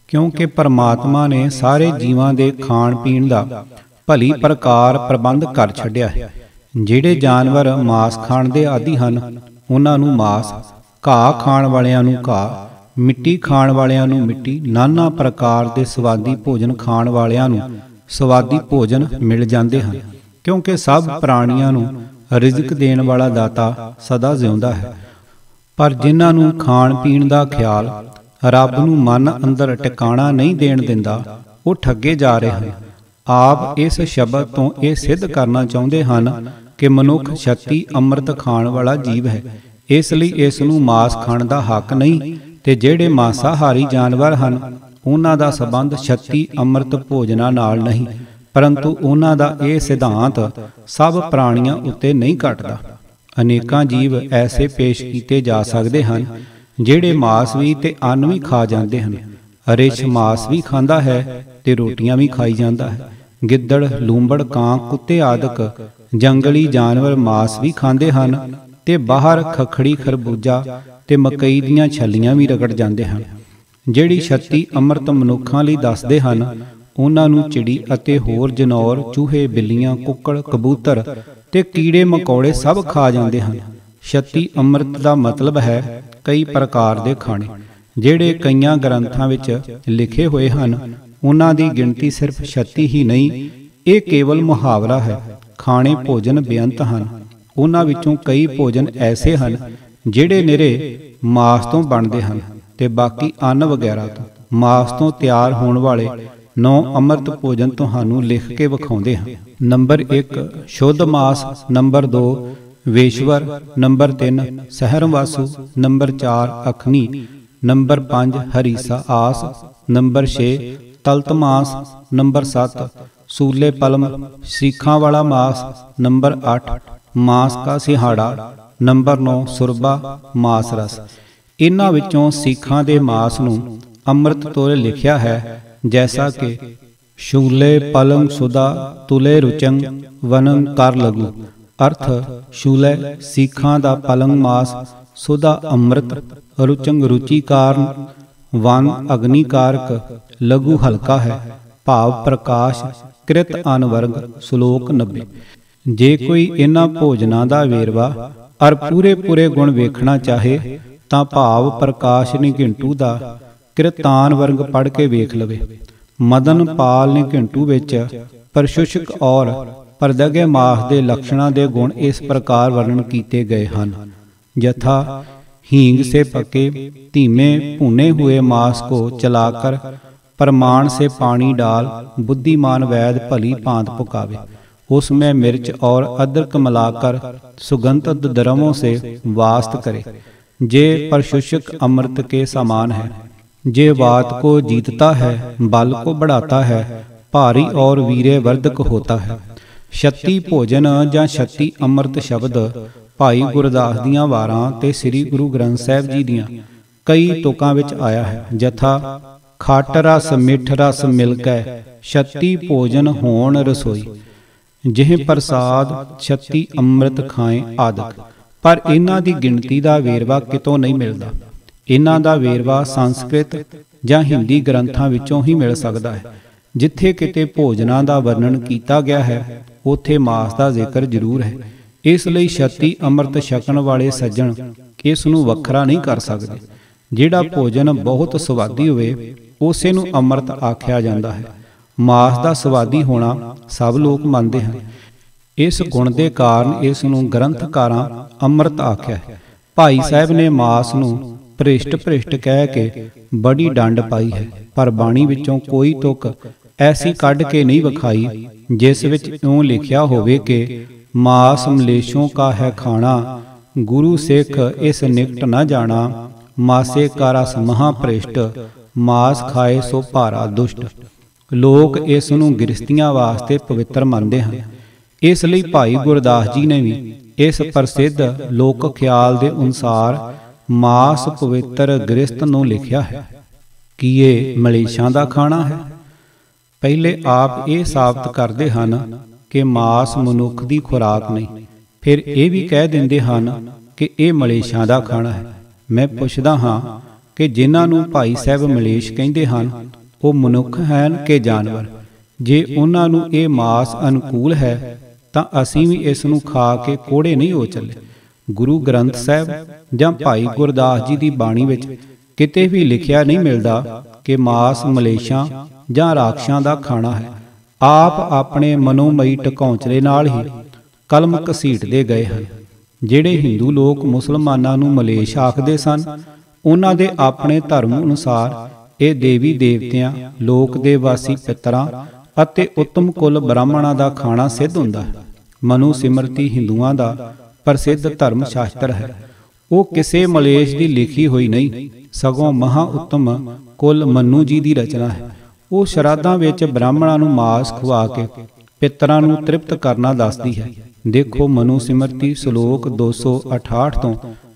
ਕਿਉਂਕਿ ਪਰਮਾਤਮਾ ਨੇ ਸਾਰੇ ਜੀਵਾਂ ਦੇ ਖਾਣ ਪੀਣ ਦਾ ਭਲੀ ਪ੍ਰਕਾਰ ਪ੍ਰਬੰਧ ਕਰ ਛੱਡਿਆ ਹੈ। ਜਿਹੜੇ ਜਾਨਵਰ ਮਾਸ ਖਾਣ ਦੇ ਆਦੀ ਹਨ ਉਹਨਾਂ ਨੂੰ ਮਾਸ, ਘਾਹ ਖਾਣ ਵਾਲਿਆਂ ਨੂੰ ਘਾਹ, ਮਿੱਟੀ ਖਾਣ ਵਾਲਿਆਂ ਨੂੰ ਮਿੱਟੀ, ਨਾਨਾ ਪ੍ਰਕਾਰ ਦੇ ਸਵਾਦੀ ਭੋਜਨ ਖਾਣ ਵਾਲਿਆਂ ਨੂੰ ਸਵਾਦੀ ਭੋਜਨ ਮਿਲ ਜਾਂਦੇ ਹਨ, ਕਿਉਂਕਿ ਸਭ ਪ੍ਰਾਣੀਆਂ ਨੂੰ ਰਿਜ਼ਕ ਦੇਣ ਵਾਲਾ ਦਾਤਾ ਸਦਾ ਜਿਉਂਦਾ ਹੈ। ਪਰ ਜਿਨ੍ਹਾਂ ਨੂੰ ਖਾਣ ਪੀਣ ਦਾ ਖਿਆਲ ਰੱਬ ਨੂੰ ਮਨ ਅੰਦਰ ਟਿਕਾਣਾ ਨਹੀਂ ਦੇਣ ਦਿੰਦਾ, ਉਹ ਠੱਗੇ ਜਾ ਰਹੇ ਹਨ। ਆਪ ਇਸ ਸ਼ਬਦ ਤੋਂ ਇਹ ਸਿੱਧ ਕਰਨਾ ਚਾਹੁੰਦੇ ਹਨ ਕਿ ਮਨੁੱਖ ਛੱਤੀ ਅੰਮ੍ਰਿਤ ਖਾਣ ਵਾਲਾ ਜੀਵ ਹੈ, ਇਸ ਲਈ ਇਸ ਨੂੰ ਮਾਸ ਖਾਣ ਦਾ ਹੱਕ ਨਹੀਂ, ਤੇ ਜਿਹੜੇ ਮਾਸਾਹਾਰੀ ਜਾਨਵਰ ਹਨ ਉਹਨਾਂ ਦਾ ਸੰਬੰਧ ਛੱਤੀ ਅੰਮ੍ਰਿਤ ਭੋਜਨਾਂ ਨਾਲ ਨਹੀਂ, ਪਰੰਤੂ ਉਹਨਾਂ ਦਾ ਇਹ ਸਿਧਾਂਤ ਸਭ ਪ੍ਰਾਣੀਆਂ ਉੱਤੇ ਨਹੀਂ ਘਟਦਾ। ਅਨੇਕਾਂ ਜੀਵ ਐਸੇ ਪੇਸ਼ ਕੀਤੇ ਜਾ ਸਕਦੇ ਹਨ ਜਿਹੜੇ ਮਾਸ ਵੀ ਤੇ ਅੰਨ ਵੀ ਖਾ ਜਾਂਦੇ ਹਨ। ਰਿਛ ਮਾਸ ਵੀ ਖਾਂਦਾ ਹੈ ਤੇ ਰੋਟੀਆਂ ਵੀ ਖਾਈ ਜਾਂਦਾ ਹੈ। ਗਿੱਦੜ, ਲੂੰਬੜ, ਕਾਂ, ਕੁੱਤੇ ਆਦਿਕ ਜੰਗਲੀ ਜਾਨਵਰ ਮਾਸ ਵੀ ਖਾਂਦੇ ਹਨ ਤੇ ਬਾਹਰ ਖਖੜੀ, ਖਰਬੂਜਾ ਤੇ ਮਕਈ ਦੀਆਂ ਛੱਲੀਆਂ ਵੀ ਰਗੜ ਜਾਂਦੇ ਹਨ। ਜਿਹੜੀ ਛੱਤੀ ਅੰਮ੍ਰਿਤ ਮਨੁੱਖਾਂ ਲਈ ਦੱਸਦੇ ਹਨ ਉਹਨਾਂ ਨੂੰ ਚਿੜੀ ਅਤੇ ਹੋਰ ਜਨੌਰ, ਚੂਹੇ, ਬਿੱਲੀਆਂ, ਕੁੱਕੜ, ਕਬੂਤਰ ਤੇ ਕੀੜੇ ਮਕੌੜੇ ਸਭ ਖਾ ਜਾਂਦੇ ਹਨ। ਛੱਤੀ ਅੰਮ੍ਰਿਤ ਦਾ ਮਤਲਬ ਹੈ ਕਈ ਪ੍ਰਕਾਰ ਦੇ ਖਾਣੇ, ਜਿਹੜੇ ਕਈਆਂ ਗ੍ਰੰਥਾਂ ਵਿੱਚ ਲਿਖੇ ਹੋਏ ਹਨ। ਉਹਨਾਂ ਦੀ ਗਿਣਤੀ ਸਿਰਫ 36 ਹੀ ਨਹੀਂ, ਇਹ ਕੇਵਲ ਮੁਹਾਵਰਾ ਹੈ। ਖਾਣੇ ਭੋਜਨ ਬੇਅੰਤ ਹਨ। ਉਹਨਾਂ ਵਿੱਚੋਂ ਕਈ ਭੋਜਨ ਐਸੇ ਹਨ ਜਿਹੜੇ ਨਿਰੇ ਮਾਸ ਤੋਂ ਬਣਦੇ ਹਨ ਤੇ ਬਾਕੀ ਅੰਨ ਵਗੈਰਾ ਤੋਂ। ਮਾਸ ਤੋਂ ਤਿਆਰ ਹੋਣ ਵਾਲੇ 9 ਅੰਮ੍ਰਿਤ ਭੋਜਨ ਤੁਹਾਨੂੰ ਲਿਖ ਕੇ ਵਿਖਾਉਂਦੇ ਹਾਂ। ਨੰਬਰ 1 ਸ਼ੁੱਧ ਮਾਸ, ਨੰਬਰ 2 ਵੇਸ਼ਵਰ, ਨੰਬਰ 3 ਸਹਿਰਵਾਸੂ, ਨੰਬਰ 4 ਅਖਨੀ, ਨੰਬਰ 5 ਹਰੀਸਾ ਆਸ, ਨੰਬਰ 6 ਤਲਤ ਮਾਸ, ਨੰਬਰ 7 ਸੂਲੇ ਪਲਮ ਸੀਖਾਂ ਵਾਲਾ ਮਾਸ, ਨੰਬਰ 8 ਮਾਸ ਕਾ ਸਿਹਾੜਾ, ਨੰਬਰ 9 ਸੁਰਬਾ ਮਾਸ ਰਸ। ਇਹਨਾਂ ਵਿੱਚੋਂ ਸਿੱਖਾਂ ਦੇ ਮਾਸ ਨੂੰ ਅੰਮ੍ਰਿਤ ਤੋਲੇ ਲਿਖਿਆ ਹੈ, ਜੈਸਾ ਕਿ ਸ਼ੂਲੇ ਪਲੰਗ ਸੁਦਾ ਤੁਲੇ ਰੁਚੰਗ ਵਨੰ ਕਰ ਲਗੂ। ਅਰਥ ਸ਼ੂਲੇ ਸਿੱਖਾਂ ਦਾ ਪਲੰਗ ਮਾਸ, ਸੁਦਾ ਅੰਮ੍ਰਿਤ, ਰੁਚੰਗ ਰੁਚੀ ਕਾਰਨ, ਵਨ ਅਗਨੀਕਾਰਕ ਲਘੂ ਹਲਕਾ ਹੈ। ਭਾਵ ਪ੍ਰਕਾਸ਼ ਕ੍ਰਿਤ ਅਨਵਰਗ। ਸ਼ਲੋਕ 90। ਜੇ ਕੋਈ ਇਹਨਾਂ ਭੋਜਨਾਂ ਦਾ ਵੇਰਵਾ ਅਰ ਪੂਰੇ ਪੂਰੇ ਗੁਣ ਵੇਖਣਾ ਚਾਹੇ ਤਾਂ ਭਾਵ ਪ੍ਰਕਾਸ਼ ਨਿਘੰਟੂ ਦਾ ਕਿਰਤਾਨ ਵਰਗ ਪੜ੍ਹ ਕੇ ਵੇਖ ਲਵੇ। ਮਦਨ ਪਾਲ ਨਿਘੰਟੂ ਵਿੱਚ ਪ੍ਰਸ਼ੁਸ਼ਕ ਔਰ ਪਰਦਗੇ ਮਾਸ ਦੇ ਲਕਸ਼ਣਾਂ ਦੇ ਗੁਣ ਇਸ ਪ੍ਰਕਾਰ ਵਰਣਨ ਕੀਤੇ ਗਏ ਹਨ। ਯਥਾ हींग से पके धीमे भुने हुए मांस को चलाकर प्रमाण से पानी डाल बुद्धिमान वैद भली भांत पकावे, उसमें मिर्च और अदरक मिलाकर सुगंधित द्रवों से वास्त करे। जे परशुष्क अमृत के समान है, जे वात को जीतता है, बल को बढ़ाता है, भारी और वीर्यवर्धक होता है। छत्ती भोजन ਜਾਂ ਛੱਤੀ ਅੰਮ੍ਰਿਤ ਸ਼ਬਦ ਭਾਈ ਗੁਰਦਾਸ ਦੀਆਂ ਵਾਰਾਂ ਤੇ ਸ੍ਰੀ ਗੁਰੂ ਗ੍ਰੰਥ ਸਾਹਿਬ ਜੀ ਦੀਆਂ ਕਈ ਤੁਕਾਂ ਵਿੱਚ ਆਇਆ ਹੈ। ਜਥਾ ਖੱਟ ਰਸ ਮਿੱਠ ਰਸ ਮਿਲ ਕੇ ਛੱਤੀ ਭੋਜਨ ਹੋਣ ਰਸੋਈ, ਜਿਹ ਪ੍ਰਸਾਦ ਛੱਤੀ ਅੰਮ੍ਰਿਤ ਖਾਏ ਆਦਿਕ। ਪਰ ਇਹਨਾਂ ਦੀ ਗਿਣਤੀ ਦਾ ਵੇਰਵਾ ਕਿਤੋਂ ਨਹੀਂ ਮਿਲਦਾ। ਇਹਨਾਂ ਦਾ ਵੇਰਵਾ ਸੰਸਕ੍ਰਿਤ ਜਾਂ ਹਿੰਦੀ ਗ੍ਰੰਥਾਂ ਵਿੱਚੋਂ ਹੀ ਮਿਲ ਸਕਦਾ ਹੈ। ਜਿੱਥੇ ਕਿਤੇ ਭੋਜਨਾਂ ਦਾ ਵਰਣਨ ਕੀਤਾ ਗਿਆ ਹੈ ਉੱਥੇ ਮਾਸ ਦਾ ਜ਼ਿਕਰ ਜ਼ਰੂਰ ਹੈ। ਇਸ ਲਈ ਛੱਤੀ ਅੰਮ੍ਰਿਤ ਛਕਣ ਵਾਲੇ ਸੱਜਣ ਇਸ ਨੂੰ ਵੱਖਰਾ ਨਹੀਂ ਕਰ ਸਕਦੇ। ਜਿਹੜਾ ਭੋਜਨ ਬਹੁਤ ਸਵਾਦੀ ਹੋਵੇ ਉਸੇ ਨੂੰ ਅੰਮ੍ਰਿਤ ਆਖਿਆ ਜਾਂਦਾ ਹੈ। ਮਾਸ ਦਾ ਸਵਾਦੀ ਹੋਣਾ ਸਭ ਲੋਕ ਮੰਨਦੇ ਹਨ। ਇਸ ਗੁਣ ਦੇ ਕਾਰਨ ਇਸ ਨੂੰ ਗ੍ਰੰਥਕਾਰਾਂ ਅੰਮ੍ਰਿਤ ਆਖਿਆ ਹੈ। ਭਾਈ ਸਾਹਿਬ ਨੇ ਮਾਸ ਨੂੰ ਭ੍ਰਿਸ਼ਟ ਭ੍ਰਿਸ਼ਟ ਕਹਿ ਕੇ ਬੜੀ ਡੰਡ ਪਾਈ ਹੈ, ਪਰ ਬਾਣੀ ਵਿੱਚੋਂ ਕੋਈ ਤੁਕ ਐਸੀ ਕੱਢ ਕੇ ਨਹੀਂ ਵਿਖਾਈ ਜਿਸ ਵਿੱਚ ਇਉਂ ਲਿਖਿਆ ਹੋਵੇ ਕਿ ਮਾਸ ਮਲੇਸ਼ੋਂ ਕਾ ਹੈ ਖਾਣਾ, ਗੁਰੂ ਸਿੱਖ ਇਸ ਨਿਕਟ ਨਾ ਜਾਣਾ। ਮਾਸੇ ਕਾ ਰਸ ਮਹਾ ਭ੍ਰਿਸ਼ਟ, ਮਾਸ ਖਾਏ ਸੋ ਭਾਰਾ ਦੁਸ਼ਟ। ਲੋਕ ਇਸ ਨੂੰ ਗ੍ਰਸਤੀਆਂ ਵਾਸਤੇ ਪਵਿੱਤਰ ਮੰਨਦੇ ਹਨ। ਇਸ ਲਈ ਭਾਈ ਗੁਰਦਾਸ ਜੀ ਨੇ ਵੀ ਇਸ ਪ੍ਰਸਿੱਧ ਲੋਕ ਖਿਆਲ ਦੇ ਅਨੁਸਾਰ ਮਾਸ ਪਵਿੱਤਰ ਗ੍ਰਸਤ ਨੂੰ ਲਿਖਿਆ ਹੈ। ਕੀ ਇਹ ਮਲੇਸ਼ਾਂ ਦਾ ਖਾਣਾ ਹੈ? ਪਹਿਲੇ ਆਪ ਇਹ ਸਾਬਤ ਕਰਦੇ ਹਨ ਕਿ ਮਾਸ ਮਨੁੱਖ ਦੀ ਖੁਰਾਕ ਨਹੀਂ, ਫਿਰ ਇਹ ਵੀ ਕਹਿ ਦਿੰਦੇ ਹਨ ਕਿ ਇਹ ਮਲੇਸ਼ਾਂ ਦਾ ਖਾਣਾ ਹੈ। ਮੈਂ ਪੁੱਛਦਾ ਹਾਂ ਕਿ ਜਿਨ੍ਹਾਂ ਨੂੰ ਭਾਈ ਸਾਹਿਬ ਮਲੇਸ਼ ਕਹਿੰਦੇ ਹਨ ਉਹ ਮਨੁੱਖ ਹਨ ਕਿ ਜਾਨਵਰ? ਜੇ ਉਹਨਾਂ ਨੂੰ ਇਹ ਮਾਸ ਅਨੁਕੂਲ ਹੈ ਤਾਂ ਅਸੀਂ ਵੀ ਇਸ ਨੂੰ ਖਾ ਕੇ ਕੋੜੇ ਨਹੀਂ ਹੋ ਚੱਲੇ। ਗੁਰੂ ਗ੍ਰੰਥ ਸਾਹਿਬ ਜਾਂ ਭਾਈ ਗੁਰਦਾਸ ਜੀ ਦੀ ਬਾਣੀ ਵਿੱਚ ਕਿਤੇ ਵੀ ਲਿਖਿਆ ਨਹੀਂ ਮਿਲਦਾ ਕਿ ਮਾਸ ਮਲੇਸ਼ਾਂ ਜਾਂ ਰਾਖਸ਼ਾਂ ਦਾ ਖਾਣਾ ਹੈ। ਆਪ ਆਪਣੇ ਮਨੋਮਈ ਟਕੌਂਚਲੇ ਨਾਲ ਹੀ ਕਲਮ ਘਸੀਟਦੇ ਗਏ ਹਨ। ਜਿਹੜੇ ਹਿੰਦੂ ਲੋਕ ਮੁਸਲਮਾਨਾਂ ਨੂੰ ਮਲੇਸ਼ ਆਖਦੇ ਸਨ, ਉਹਨਾਂ ਦੇ ਆਪਣੇ ਧਰਮ ਅਨੁਸਾਰ ਇਹ ਦੇਵੀ ਦੇਵਤਿਆਂ, ਲੋਕ ਦੇ ਵਾਸੀ ਪਿੱਤਰਾਂ ਅਤੇ ਉੱਤਮ ਕੁਲ ਬ੍ਰਾਹਮਣਾਂ ਦਾ ਖਾਣਾ ਸਿੱਧ ਹੁੰਦਾ ਹੈ। ਮਨੂ ਸਿਮਰਤੀ ਹਿੰਦੂਆਂ ਦਾ ਪ੍ਰਸਿੱਧ ਧਰਮ ਸ਼ਾਸਤਰ ਹੈ। ਉਹ ਕਿਸੇ ਮਲੇਸ਼ ਦੀ ਲਿਖੀ ਹੋਈ ਨਹੀਂ, ਸਗੋਂ ਮਹਾ ਉੱਤਮ ਕੁਲ ਮਨੂ ਜੀ ਦੀ ਰਚਨਾ ਹੈ। ਉਹ ਸ਼ਰਾਧਾਂ ਵਿੱਚ ਬ੍ਰਾਹਮਣਾਂ ਨੂੰ ਮਾਸ ਖਵਾ ਕੇ ਪਿੱਤਰਾਂ ਨੂੰ ਤ੍ਰਿਪਤ ਕਰਨਾ ਦੱਸਦੀ ਹੈ। ਦੇਖੋ ਮਨੂ ਸਿਮਰਤੀ ਸ਼ਲੋਕ 268 ਤੋਂ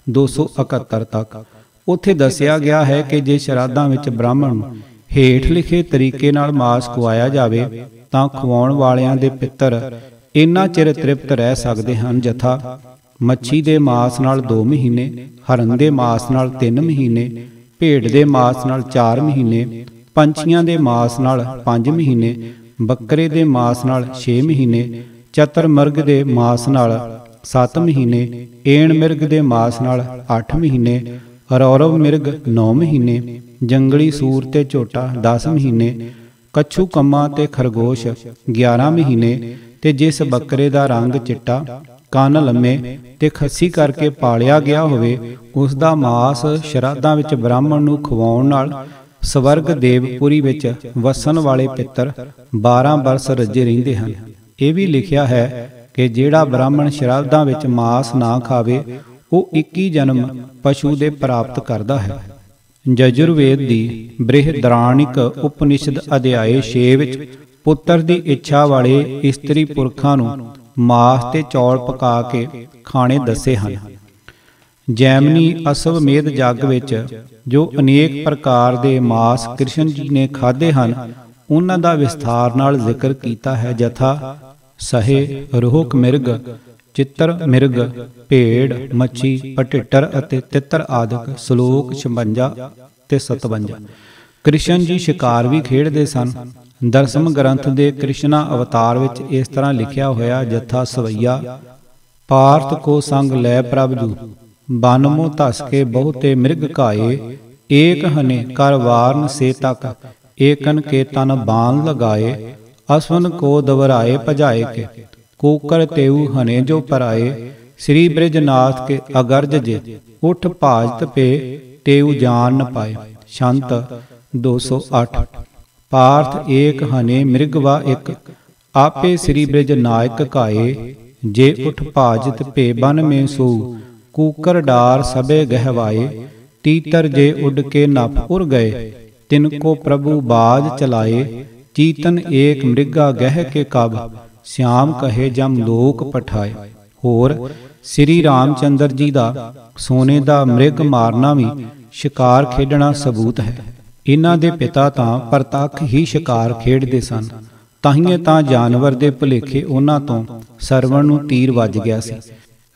271 ਤੱਕ। ਉੱਥੇ ਦੱਸਿਆ ਗਿਆ ਹੈ ਕਿ ਜੇ ਸ਼ਰਾਧਾਂ ਵਿੱਚ ਬ੍ਰਾਹਮਣ ਨੂੰ ਹੇਠ ਲਿਖੇ ਤਰੀਕੇ ਨਾਲ ਮਾਸ ਖਵਾਇਆ ਜਾਵੇ ਤਾਂ ਖਵਾਉਣ ਵਾਲਿਆਂ ਦੇ ਪਿੱਤਰ ਇੰਨਾ ਚਿਰ ਤ੍ਰਿਪਤ ਰਹਿ ਸਕਦੇ ਹਨ। ਜਥਾ ਮੱਛੀ ਦੇ ਮਾਸ ਨਾਲ 2 ਮਹੀਨੇ, ਹਰਨ ਦੇ ਮਾਸ ਨਾਲ 3 ਮਹੀਨੇ, ਭੇਡ ਦੇ ਮਾਸ ਨਾਲ 4 ਮਹੀਨੇ, ਪੰਛੀਆਂ ਦੇ ਮਾਸ ਨਾਲ 5 ਮਹੀਨੇ, ਬੱਕਰੇ ਦੇ ਮਾਸ ਨਾਲ 6 ਮਹੀਨੇ, ਚਤਰ ਮਿਰਗ ਦੇ ਮਾਸ ਨਾਲ 7 ਮਹੀਨੇ, ਏਣ ਮਿਰਗ ਦੇ ਮਾਸ ਨਾਲ 8 ਮਹੀਨੇ, ਰੌਰਵ ਮਿਰਗ 9 ਮਹੀਨੇ, ਜੰਗਲੀ ਸੂਰ ਤੇ ਝੋਟਾ 10 ਮਹੀਨੇ, ਕੱਛੂ ਕੰਮਾ ਤੇ ਖਰਗੋਸ਼ 11 ਮਹੀਨੇ। ਤੇ ਜਿਸ ਬੱਕਰੇ ਦਾ ਰੰਗ ਚਿੱਟਾ, ਕੰਨ ਲੰਮੇ ਤੇ ਖੱਸੀ ਕਰਕੇ ਪਾਲਿਆ ਗਿਆ ਹੋਵੇ ਉਸ ਦਾ ਮਾਸ ਸ਼ਰਾਧਾਂ ਵਿੱਚ ਬ੍ਰਾਹਮਣ ਨੂੰ ਖਵਾਉਣ ਨਾਲ ਸਵਰਗ ਦੇਵਪੁਰੀ ਵਿੱਚ ਵਸਣ ਵਾਲੇ ਪਿੱਤਰ 12 ਬਰਸ ਰੱਜੇ ਰਹਿੰਦੇ ਹਨ। ਇਹ ਵੀ ਲਿਖਿਆ ਹੈ ਕਿ ਜਿਹੜਾ ਬ੍ਰਾਹਮਣ ਸ਼ਰਾਧਾਂ ਵਿੱਚ ਮਾਸ ਨਾ ਖਾਵੇ ਉਹ 21 ਜਨਮ ਪਸ਼ੂ ਦੇ ਪ੍ਰਾਪਤ ਕਰਦਾ ਹੈ। ਯਜੁਰਵੇਦ ਦੀ ਬ੍ਰਿਹਦਰਾਣਿਕ ਉਪਨਿਸ਼ਦ ਅਧਿਆਏ 6 ਵਿੱਚ ਪੁੱਤਰ ਦੀ ਇੱਛਾ ਵਾਲੇ ਇਸਤਰੀ ਪੁਰਖਾਂ ਨੂੰ ਮਾਸ ਤੇ ਚੌਲ ਪਕਾ ਕੇ ਖਾਣੇ ਦੱਸੇ ਹਨ। ਜੈਮਨੀ ਅਸਵਮੇਧ ਜੱਗ ਵਿੱਚ ਜੋ ਅਨੇਕ ਪ੍ਰਕਾਰ ਦੇ ਮਾਸ ਕ੍ਰਿਸ਼ਨ ਜੀ ਨੇ ਖਾਧੇ ਹਨ ਉਹਨਾਂ ਦਾ ਵਿਸਥਾਰ ਨਾਲ ਜ਼ਿਕਰ ਕੀਤਾ ਹੈ। ਜਥਾ ਸਹੇ, ਰੋਹਕ ਮਿਰਗ, ਚਿੱਤਰ ਮਿਰਗ, ਭੇਡ, ਮੱਛੀ, ਪਟਿੱਟਰ ਅਤੇ ਤਿੱਤਰ ਆਦਿਕ। ਸ਼ਲੋਕ 56 ਤੇ 57। ਕ੍ਰਿਸ਼ਨ ਜੀ ਸ਼ਿਕਾਰ ਵੀ ਖੇਡਦੇ ਸਨ। ਦਰਸਮ ਗ੍ਰੰਥ ਦੇ ਕ੍ਰਿਸ਼ਨਾ ਅਵਤਾਰ ਵਿੱਚ ਇਸ ਤਰ੍ਹਾਂ ਲਿਖਿਆ ਹੋਇਆ ਜਥਾ ਸਵਈਆ ਪਾਰਥ ਕੋ ਸੰਗ ਲੈ ਪ੍ਰਭ ਜੂ ਬਨ ਮੋ ਧਸ ਕੇ ਬਹੁਤੇ ਮਿਰਗ ਘਾਏ ਏਕ ਹਨੇ ਕਰ ਵਾਰਨ ਸੇ ਤਕ ਏਕਨ ਕੇ ਤਨ ਬਾਣ ਲਗਾਏ ਅਸਵਨ ਕੋ ਦਵਰਾਏ ਭਜਾਏ ਕੇ ਕੋਕਰ ਤੇਊ ਹਨੇ ਜੋ ਪਰਾਏ ਸ੍ਰੀ ਬ੍ਰਿਜਨਾਥ ਕੇ ਅਗਰਜ ਜੇ ਉਠ ਭਾਜਤ ਪੇ ਤੇਊ ਜਾਨ ਨ ਪਾਏ। ਸ਼ੰਤ 208। ਪਾਰਥ ਏਕ ਹਨੇ ਮਿਰਗਵਾ ਇਕ ਆਪੇ ਸ੍ਰੀ ਬ੍ਰਿਜ ਨਾਇਕ ਘਾਏ ਜੇ ਉਠ ਭਾਜਤ ਪੇ ਬਨ ਮੇ ਸੋ ਕੂਕਰ ਡਾਰ ਸਭੇ ਗਹਿਵਾਏ ਤੀਤਰ ਜੇ ਉੱਡ ਕੇ ਨਭ ਉਰ ਗਏ ਤਿਨ ਕੋ ਪ੍ਰਭੂ ਬਾਜ ਚਲਾਏ ਚੀਤਨ ਏਕ ਮ੍ਰਿਗਾ ਗਹਿ ਕੇ ਕਬ ਸਿਆਮ ਕਹੇ ਜਮ ਲੋਕ ਪਠਾਏ। ਹੋਰ ਸ੍ਰੀ ਰਾਮ ਚੰਦਰ ਜੀ ਦਾ ਸੋਨੇ ਦਾ ਮ੍ਰਿਗ ਮਾਰਨਾ ਵੀ ਸ਼ਿਕਾਰ ਖੇਡਣਾ ਸਬੂਤ ਹੈ। ਇਹਨਾਂ ਦੇ ਪਿਤਾ ਤਾਂ ਪ੍ਰਤੱਖ ਹੀ ਸ਼ਿਕਾਰ ਖੇਡਦੇ ਸਨ, ਤਾਹੀਏ ਤਾਂ ਜਾਨਵਰ ਦੇ ਭੁਲੇਖੇ ਉਹਨਾਂ ਤੋਂ ਸਰਵਣ ਨੂੰ ਤੀਰ ਵੱਜ ਗਿਆ ਸੀ।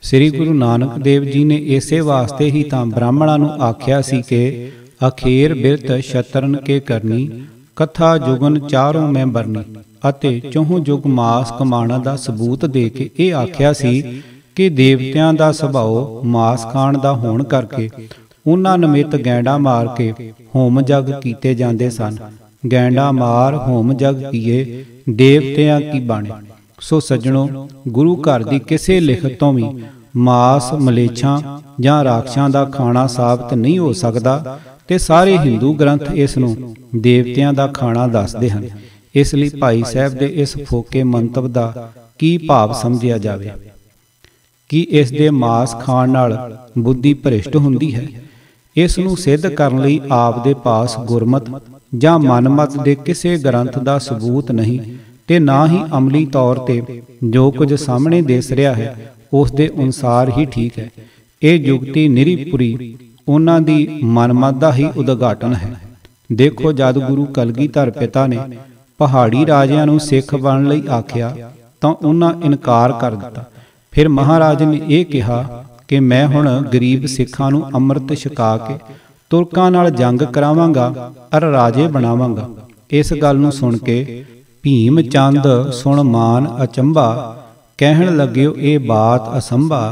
ਸ੍ਰੀ ਗੁਰੂ ਨਾਨਕ ਦੇਵ ਜੀ ਨੇ ਇਸੇ ਵਾਸਤੇ ਹੀ ਤਾਂ ਬ੍ਰਾਹਮਣਾਂ ਨੂੰ ਆਖਿਆ ਸੀ ਕਿ ਅਖੇਰ ਬਿਰਤ ਸ਼ਤਰਨ ਕੇ ਕਰਨੀ ਕਥਾ ਜੁਗਨ ਚਾਰੋਂ ਮੈਂ ਬਰਨੀ, ਅਤੇ ਚੌਹਾਂ ਯੁਗ ਮਾਸ ਕਮਾਣਾ ਦਾ ਸਬੂਤ ਦੇ ਕੇ ਇਹ ਆਖਿਆ ਸੀ ਕਿ ਦੇਵਤਿਆਂ ਦਾ ਸੁਭਾਅ ਮਾਸ ਖਾਣ ਦਾ ਹੋਣ ਕਰਕੇ ਉਹਨਾਂ ਨਿਮਿਤ ਗੈਂਡਾ ਮਾਰ ਕੇ ਹੋਮ ਜਗ ਕੀਤੇ ਜਾਂਦੇ ਸਨ। ਗੈਂਡਾ ਮਾਰ ਹੋਮ ਜਗ ਕੀਏ ਦੇਵਤਿਆਂ ਕੀ ਬਾਣੇ। ਸੋ ਸੱਜਣੋ, ਗੁਰੂ ਘਰ ਦੀ ਕਿਸੇ ਲਿਖਤ ਤੋਂ ਵੀ ਮਾਸ ਮਲੇਛਾਂ ਜਾਂ ਰਾਖਸ਼ਾਂ ਦਾ ਖਾਣਾ ਸਾਬਤ ਨਹੀਂ ਹੋ ਸਕਦਾ ਤੇ ਸਾਰੇ ਹਿੰਦੂ ਗ੍ਰੰਥ ਇਸ ਨੂੰ ਦੇਵਤਿਆਂ ਦਾ ਖਾਣਾ ਦੱਸਦੇ ਹਨ। ਇਸ ਲਈ ਭਾਈ ਸਾਹਿਬ ਦੇ ਇਸ ਫੋਕੇ ਮੰਤਵ ਦਾ ਕੀ ਭਾਵ ਸਮਝਿਆ ਜਾਵੇ? ਕਿ ਇਸ ਦੇ ਮਾਸ ਖਾਣ ਨਾਲ ਬੁੱਧੀ ਭ੍ਰਿਸ਼ਟ ਹੁੰਦੀ ਹੈ? ਇਸ ਨੂੰ ਸਿੱਧ ਕਰਨ ਲਈ ਆਪ ਦੇ ਪਾਸ ਗੁਰਮਤ ਜਾਂ ਮਨਮਤ ਦੇ ਕਿਸੇ ਗ੍ਰੰਥ ਦਾ ਸਬੂਤ ਨਹੀਂ ਤੇ ਨਾ ਹੀ ਅਮਲੀ ਤੌਰ ਤੇ ਜੋ ਕੁਝ ਸਾਹਮਣੇ ਦਿਸ ਰਿਹਾ ਹੈ ਉਸ ਦੇ ਅਨੁਸਾਰ ਹੀ ਠੀਕ ਹੈ। ਇਹ ਜੁਗਤੀ ਨਿਰੀਪੁਰੀ ਉਹਨਾਂ ਦੀ ਮਨਮਤ ਦਾ ਹੀ ਉਦਘਾਟਨ ਹੈ। ਦੇਖੋ, ਜਦ ਗੁਰੂ ਕਲਗੀਧਰ ਪਿਤਾ ਨੇ ਪਹਾੜੀ ਰਾਜਿਆਂ ਨੂੰ ਸਿੱਖ ਬਣਨ ਲਈ ਆਖਿਆ ਤਾਂ ਉਹਨਾਂ ਇਨਕਾਰ ਕਰ ਦਿੱਤਾ। ਫਿਰ ਮਹਾਰਾਜ ਨੇ ਇਹ ਕਿਹਾ ਕਿ ਮੈਂ ਹੁਣ ਗਰੀਬ ਸਿੱਖਾਂ ਨੂੰ ਅੰਮ੍ਰਿਤ ਛਕਾ ਕੇ ਤੁਰਕਾਂ ਨਾਲ ਜੰਗ ਕਰਾਵਾਂਗਾ ਅਰ ਰਾਜੇ ਬਣਾਵਾਂਗਾ। ਇਸ ਗੱਲ ਨੂੰ ਸੁਣ ਕੇ ਭੀਮ ਚੰਦ ਸੁਣ ਮਾਨ ਅਚੰਭਾ ਕਹਿਣ ਲੱਗਿਓ ਇਹ ਬਾਤ ਅਸੰਭਾ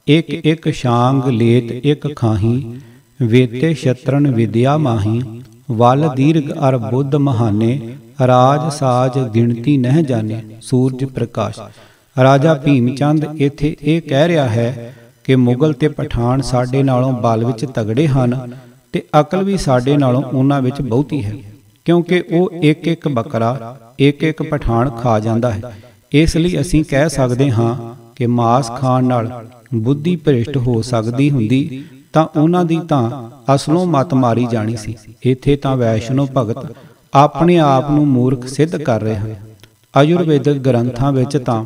ਇੱਕ ਇੱਕ ਸ਼ਾਂਗ ਲੇਤ ਇੱਕ ਖਾਹੀ ਵੇਤੇ ਸ਼ਤਰਨ ਵਿਦਿਆ ਮਾਹੀ ਵਲ ਦੀਰਘ ਅਰ ਬੁੱਧ ਮਹਾਨੇ ਰਾਜ ਸਾਜ ਗਿਣਤੀ ਨਹਿ ਜਾਣੇ ਸੂਰਜ ਪ੍ਰਕਾਸ਼। ਰਾਜਾ ਭੀਮ ਚੰਦ ਇੱਥੇ ਇਹ ਕਹਿ ਰਿਹਾ ਹੈ ਕਿ ਮੁਗਲ ਤੇ ਪਠਾਨ ਸਾਡੇ ਨਾਲੋਂ ਬਲ ਵਿੱਚ ਤਗੜੇ ਹਨ ਤੇ ਅਕਲ ਵੀ ਸਾਡੇ ਨਾਲੋਂ ਉਹਨਾਂ ਵਿੱਚ ਬਹੁਤੀ ਹੈ, ਕਿਉਂਕਿ ਉਹ ਇੱਕ ਇੱਕ ਬੱਕਰਾ ਇੱਕ ਇੱਕ ਪਠਾਨ ਖਾ ਜਾਂਦਾ ਹੈ। ਇਸ ਲਈ ਅਸੀਂ ਕਹਿ ਸਕਦੇ ਹਾਂ ਕਿ ਮਾਸ ਖਾਣ ਨਾਲ ਬੁੱਧੀ ਭ੍ਰਿਸ਼ਟ ਹੋ ਸਕਦੀ ਹੁੰਦੀ ਤਾਂ ਉਹਨਾਂ ਦੀ ਤਾਂ ਅਸਲੋਂ ਮੱਤ ਮਾਰੀ ਜਾਣੀ ਸੀ। ਇੱਥੇ ਤਾਂ ਵੈਸ਼ਨੋ ਭਗਤ ਆਪਣੇ ਆਪ ਨੂੰ ਮੂਰਖ ਸਿੱਧ ਕਰ ਰਹੇ ਹਨ। ਆਯੁਰਵੇਦਿਕ ਗ੍ਰੰਥਾਂ ਵਿੱਚ ਤਾਂ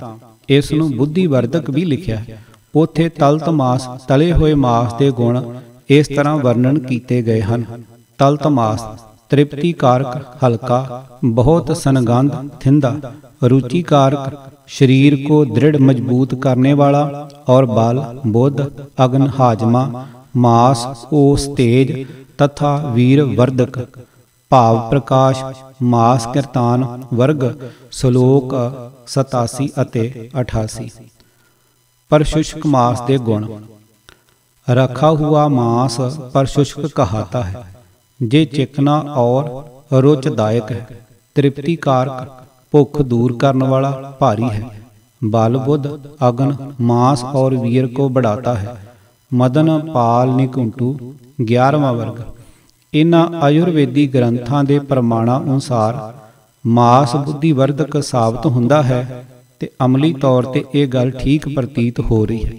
ਇਸ ਨੂੰ ਬੁੱਧੀ ਵਰਧਕ ਵੀ ਲਿਖਿਆ ਹੈ। ਉੱਥੇ ਤਲਤ ਮਾਸ ਤਲੇ ਹੋਏ ਮਾਸ ਦੇ ਗੁਣ ਇਸ ਤਰ੍ਹਾਂ ਵਰਣਨ ਕੀਤੇ ਗਏ ਹਨ। ਤਲਤ ਮਾਸ ਤ੍ਰਿਪਤੀ ਕਾਰਕ, ਹਲਕਾ, ਬਹੁਤ ਸਨਗੰਧ ਥਿੰਦਾ, रुचि कारक, शरीर को दृढ़ मजबूत करने वाला और बल बुद्ध अग्न हाजमा मास ओस तेज तथा वीर वर्धक भाव प्रकाश मास कीर्तान वर्ग श्लोक 87 ਅਤੇ 88। पर शुष्क मास के गुण रखा हुआ मांस पर शुष्क कहाता है, जे चिकना और रुचदायक है, तृप्ति कारक, भुख दूर करने वाला, भारी है, बल बुद्ध अग्न मांस और वीर को बढ़ाता है। मदन पाल निकुंटू 11वां वर्ग। इन्हां आयुर्वेदी ग्रंथां दे प्रमाणां अनुसार मास बुद्धि वर्धक साबित हुंदा है ते अमली तौर ते यह गल ठीक प्रतीत हो रही है।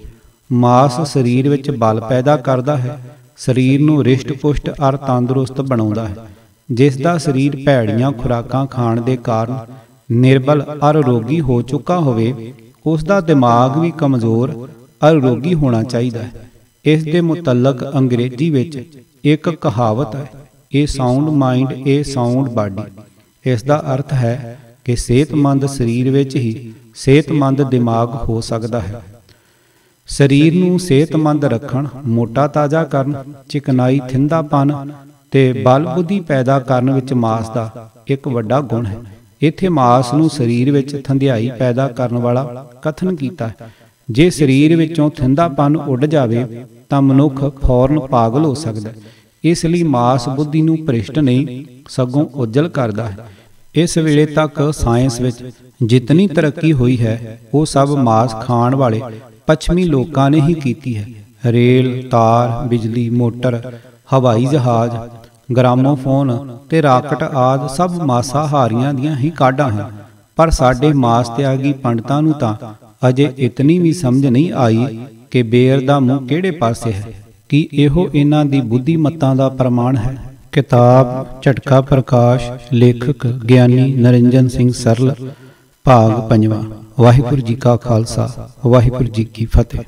मास शरीर विच बल पैदा करदा है, शरीर नूं रिष्ट पुष्ट अर तंदुरुस्त बनाउंदा है। जिस दा शरीर भैड़ियां खुराकां खाण दे कारण निर्बल अर रोगी हो चुका होवे, उस दा दिमाग भी कमज़ोर अर रोगी होना चाहिए है। इस दे मुतलक अंग्रेजी विच एक कहावत है, a sound mind a sound body. इस दा अर्थ है कि सेहतमंद शरीर विच ही सेहतमंद दिमाग हो सकता है। शरीर नूं सेहतमंद रखण, मोटा ताज़ा करन, चिकनाई थिंदापन ਤੇ ਬਲ ਬੁੱਧੀ ਪੈਦਾ ਕਰਨ ਵਿੱਚ ਮਾਸ ਦਾ ਇੱਕ ਵੱਡਾ ਗੁਣ ਹੈ। ਇੱਥੇ ਮਾਸ ਨੂੰ ਸਰੀਰ ਵਿੱਚ ਥੰਧਿਆਈ ਪੈਦਾ ਕਰਨ ਵਾਲਾ ਕਥਨ ਕੀਤਾ ਹੈ। ਜੇ ਸਰੀਰ ਵਿੱਚੋਂ ਥਿੰਦਾਪਨ ਉੱਡ ਜਾਵੇ ਤਾਂ ਮਨੁੱਖ ਫੌਰਨ ਪਾਗਲ ਹੋ ਸਕਦਾ ਹੈ। ਇਸ ਲਈ ਮਾਸ ਬੁੱਧੀ ਨੂੰ ਭ੍ਰਿਸ਼ਟ ਨਹੀਂ ਸਗੋਂ ਉਜਲ ਕਰਦਾ ਹੈ। ਇਸ ਵੇਲੇ ਤੱਕ ਸਾਇੰਸ ਵਿੱਚ ਜਿਤਨੀ ਤਰੱਕੀ ਹੋਈ ਹੈ ਉਹ ਸਭ ਮਾਸ ਖਾਣ ਵਾਲੇ ਪੱਛਮੀ ਲੋਕਾਂ ਨੇ ਹੀ ਕੀਤੀ ਹੈ। ਰੇਲ, ਤਾਰ, ਬਿਜਲੀ, ਮੋਟਰ, ਹਵਾਈ ਜਹਾਜ਼, ਗ੍ਰਾਮੋਫੋਨ ਤੇ ਰਾਕਟ ਆਦਿ ਸਭ ਮਾਸਾਹਾਰੀਆਂ ਦੀਆਂ ਹੀ ਕਾਢਾਂ ਹਨ। ਪਰ ਸਾਡੇ ਮਾਸ ਤਿਆਗੀ ਪੰਡਤਾਂ ਨੂੰ ਤਾਂ ਅਜੇ ਇਤਨੀ ਵੀ ਸਮਝ ਨਹੀਂ ਆਈ ਕਿ ਬੇਰ ਦਾ ਮੂੰਹ ਕਿਹੜੇ ਪਾਸੇ ਹੈ। ਕੀ ਇਹੋ ਇਹਨਾਂ ਦੀ ਬੁੱਧੀਮੱਤਾਂ ਦਾ ਪ੍ਰਮਾਣ ਹੈ? ਕਿਤਾਬ ਝਟਕਾ ਪ੍ਰਕਾਸ਼, ਲੇਖਕ ਗਿਆਨੀ ਨਰਿੰਜਨ ਸਿੰਘ ਸਰਲ, ਭਾਗ 5ਵਾਂ। ਵਾਹਿਗੁਰੂ ਜੀ ਕਾ ਖਾਲਸਾ, ਵਾਹਿਗੁਰੂ ਜੀ ਕੀ ਫਤਿਹ।